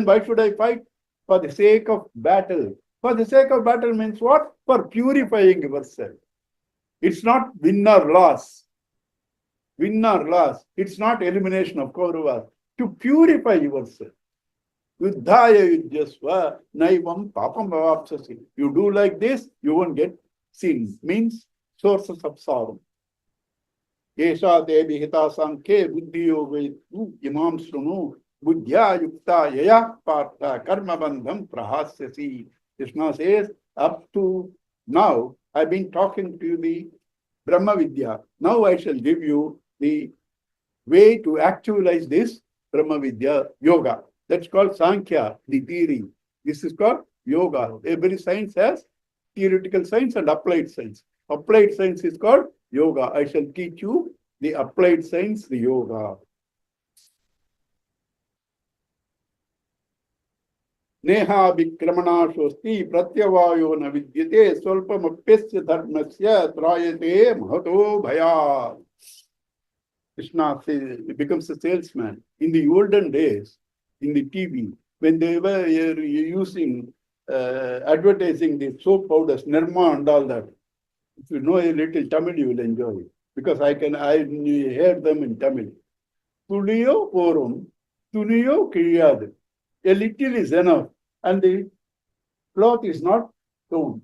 why should I fight? For the sake of battle. For the sake of battle means what? For purifying yourself. It's not win or loss. Win or loss. It's not elimination of Kauravas. To purify yourself. Yuddhaya yujyasva naivam papam bhavapsasi. You do like this, you won't get sin. Means sources of sorrow. Yesha devi hita sankhe buddhiyo vedu imam shrunu buddhya yukta yaya partha karma bandham prahasyasi. Krishna says, up to now, I've been talking to you the Brahma Vidya. Now I shall give you the way to actualize this Brahma Vidya yoga. That's called Sankhya, the theory. This is called yoga. Every science has theoretical science and applied science. Applied science is called yoga. I shall teach you the applied science, the yoga. Neha vikramana shosti pratyavayo na vidyate swalpamapyasya dharmasya trayate mahato bhaya. Krishna becomes a salesman. In the olden days, in the TV, when they were using advertising the soap powders, Nirma and all that. If you know a little Tamil, you will enjoy it. Because I hear them in Tamil. Tuliyo porum, tuniyo kiriyadu. A little is enough. And the cloth is not torn.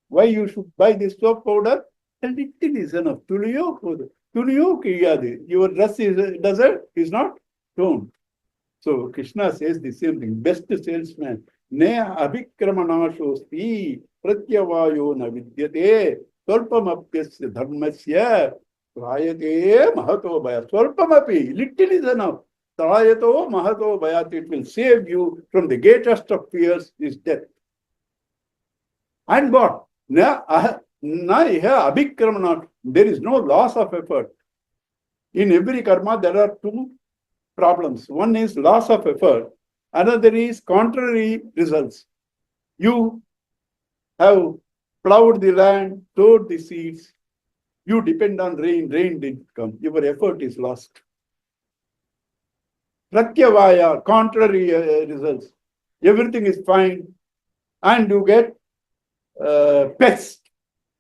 Why you should buy this soap powder? A little is enough. Tuliyo porum, tuniyo kiriyadu. Your dress is not torn. So Krishna says the same thing. Best salesman. Ne abhikramana shosti pratyavayo na vidyate swalpamapyasya dharmasya trayate mahato bhaya. Swalpamapi, little is enough. Trayato mahato bhayat. It will save you from the greatest of fears, is death. And what? Na abhikramana. There is no loss of effort. In every karma, there are two problems. One is loss of effort. Another is contrary results. You have plowed the land, sowed the seeds. You depend on rain. Rain didn't come. Your effort is lost. Pratyavaya, contrary results. Everything is fine. And you get pest.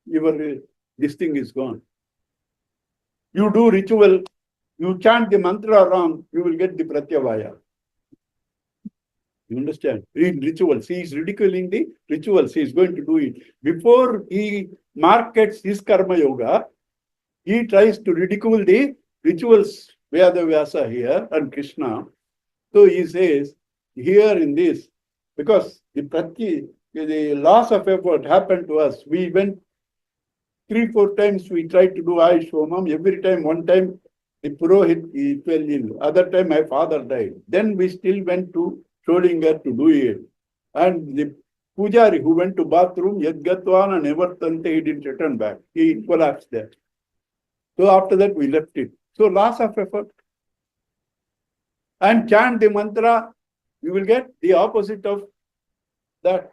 This thing is gone. You do ritual. You chant the mantra wrong, you will get the pratyavaya. You understand? In rituals, he is ridiculing the rituals. He is going to do it. Before he markets his karma yoga, he tries to ridicule the rituals, Vyasa here and Krishna. So he says, here in this, because the loss of effort happened to us. We went 3-4 times, we tried to do Ayush Homam. Every time, one time, the Purohit he fell ill. Other time my father died. Then we still went to Schrodinger to do it. And the Pujari who went to bathroom, Yadgatvan and Evertante, he didn't return back. He collapsed there. So after that we left it. So loss of effort. And chant the mantra, you will get the opposite of that.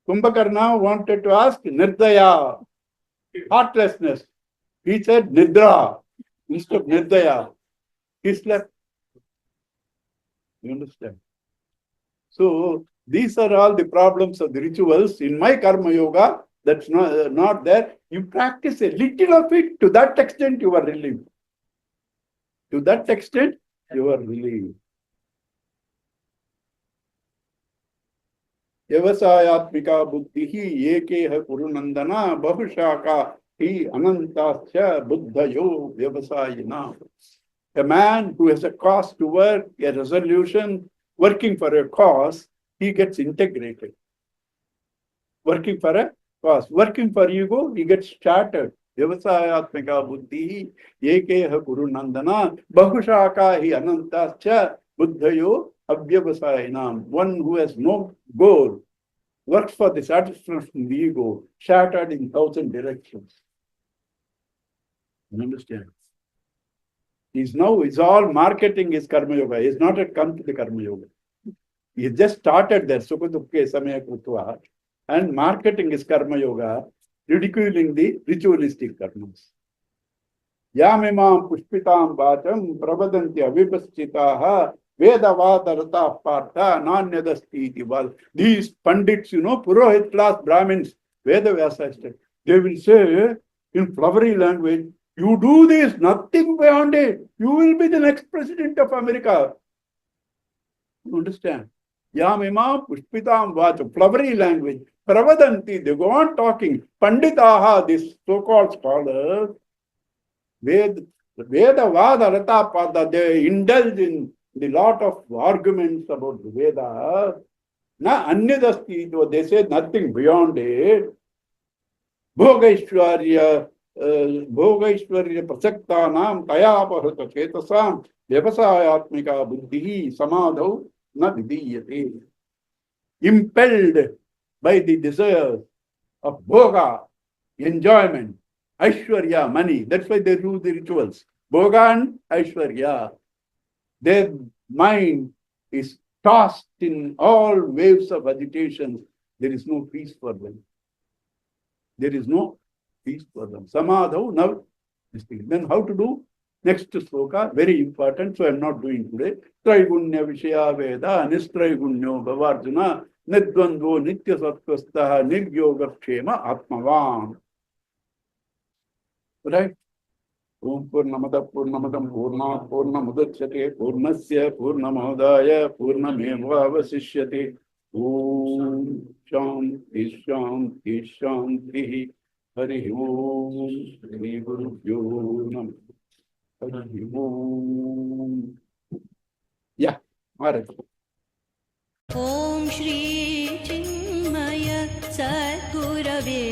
Kumbhakarna wanted to ask Nirdaya, heartlessness. He said Nidra instead of Nirdaya. He slept. You understand? So these are all the problems of the rituals. In my Karma Yoga, that's not there. You practice a little of it. To that extent, you are relieved. To that extent, you are relieved. Vyavasayatmika buddhihi ekeha kurunandana bahushaka hi anantasya buddhayo vyavasayina. A man who has a cause to work, a resolution, working for a cause, he gets integrated. Working for a cause. Working for ego, he gets shattered. Vyavasayatmika buddhihi ekeha kurunandana bahushaka hi anantasya buddhayo avyavasayinam. One who has no goal, works for the satisfaction of the ego, shattered in 1,000 directions. You understand? He's all marketing his Karma Yoga. He's not yet come to the Karma Yoga. He just started there, Sukha Dukkha Samaya Krutva, and marketing his Karma Yoga, ridiculing the ritualistic karmas. Yamimam pushpitam vacham pravadanti avipaschitaha vedavadarata partha nanyadasti itival. These pandits, Purohit class Brahmins, Veda Vyasa, they will say in flowery language, you do this, nothing beyond it. You will be the next president of America. You understand? Yamima pushpitam vacham, flowery language. Pravadanti, they go on talking. Panditaha, these so-called scholars, Veda Vada Rata Pada, they indulge in the lot of arguments about the Veda. Na Anyadasti, they say nothing beyond it. Bhogaishwarya prasaktanam tayapahrata chetasam vyavasayatmika buddhihi samadhau na vidiyate. Impelled by the desires of bhoga, enjoyment, Aishwarya, money. That's why they do the rituals. Bhoga and Aishwarya. Their mind is tossed in all waves of agitation. There is no peace for them. There is no peace for them. Samadhau, now this thing. Then how to do? Next sloka, very important, so I am not doing today. Traigunya Vishaya Veda, Nistraigunya Bhavarjuna, Nidvandvo Nitya Sattvastaha, Niryoga Kshema Atmavan. Right? Om Purnamada Purnamadam Purna Purnamudachyate Purnasya Purnamadaya Purnameva Vasishyate Om Shanti Shanti Shanti Hari Om Shri Gurubhyo Namah Hari Om. Yeah, Maharaj. Om Shri Chinmay सद्गुरवे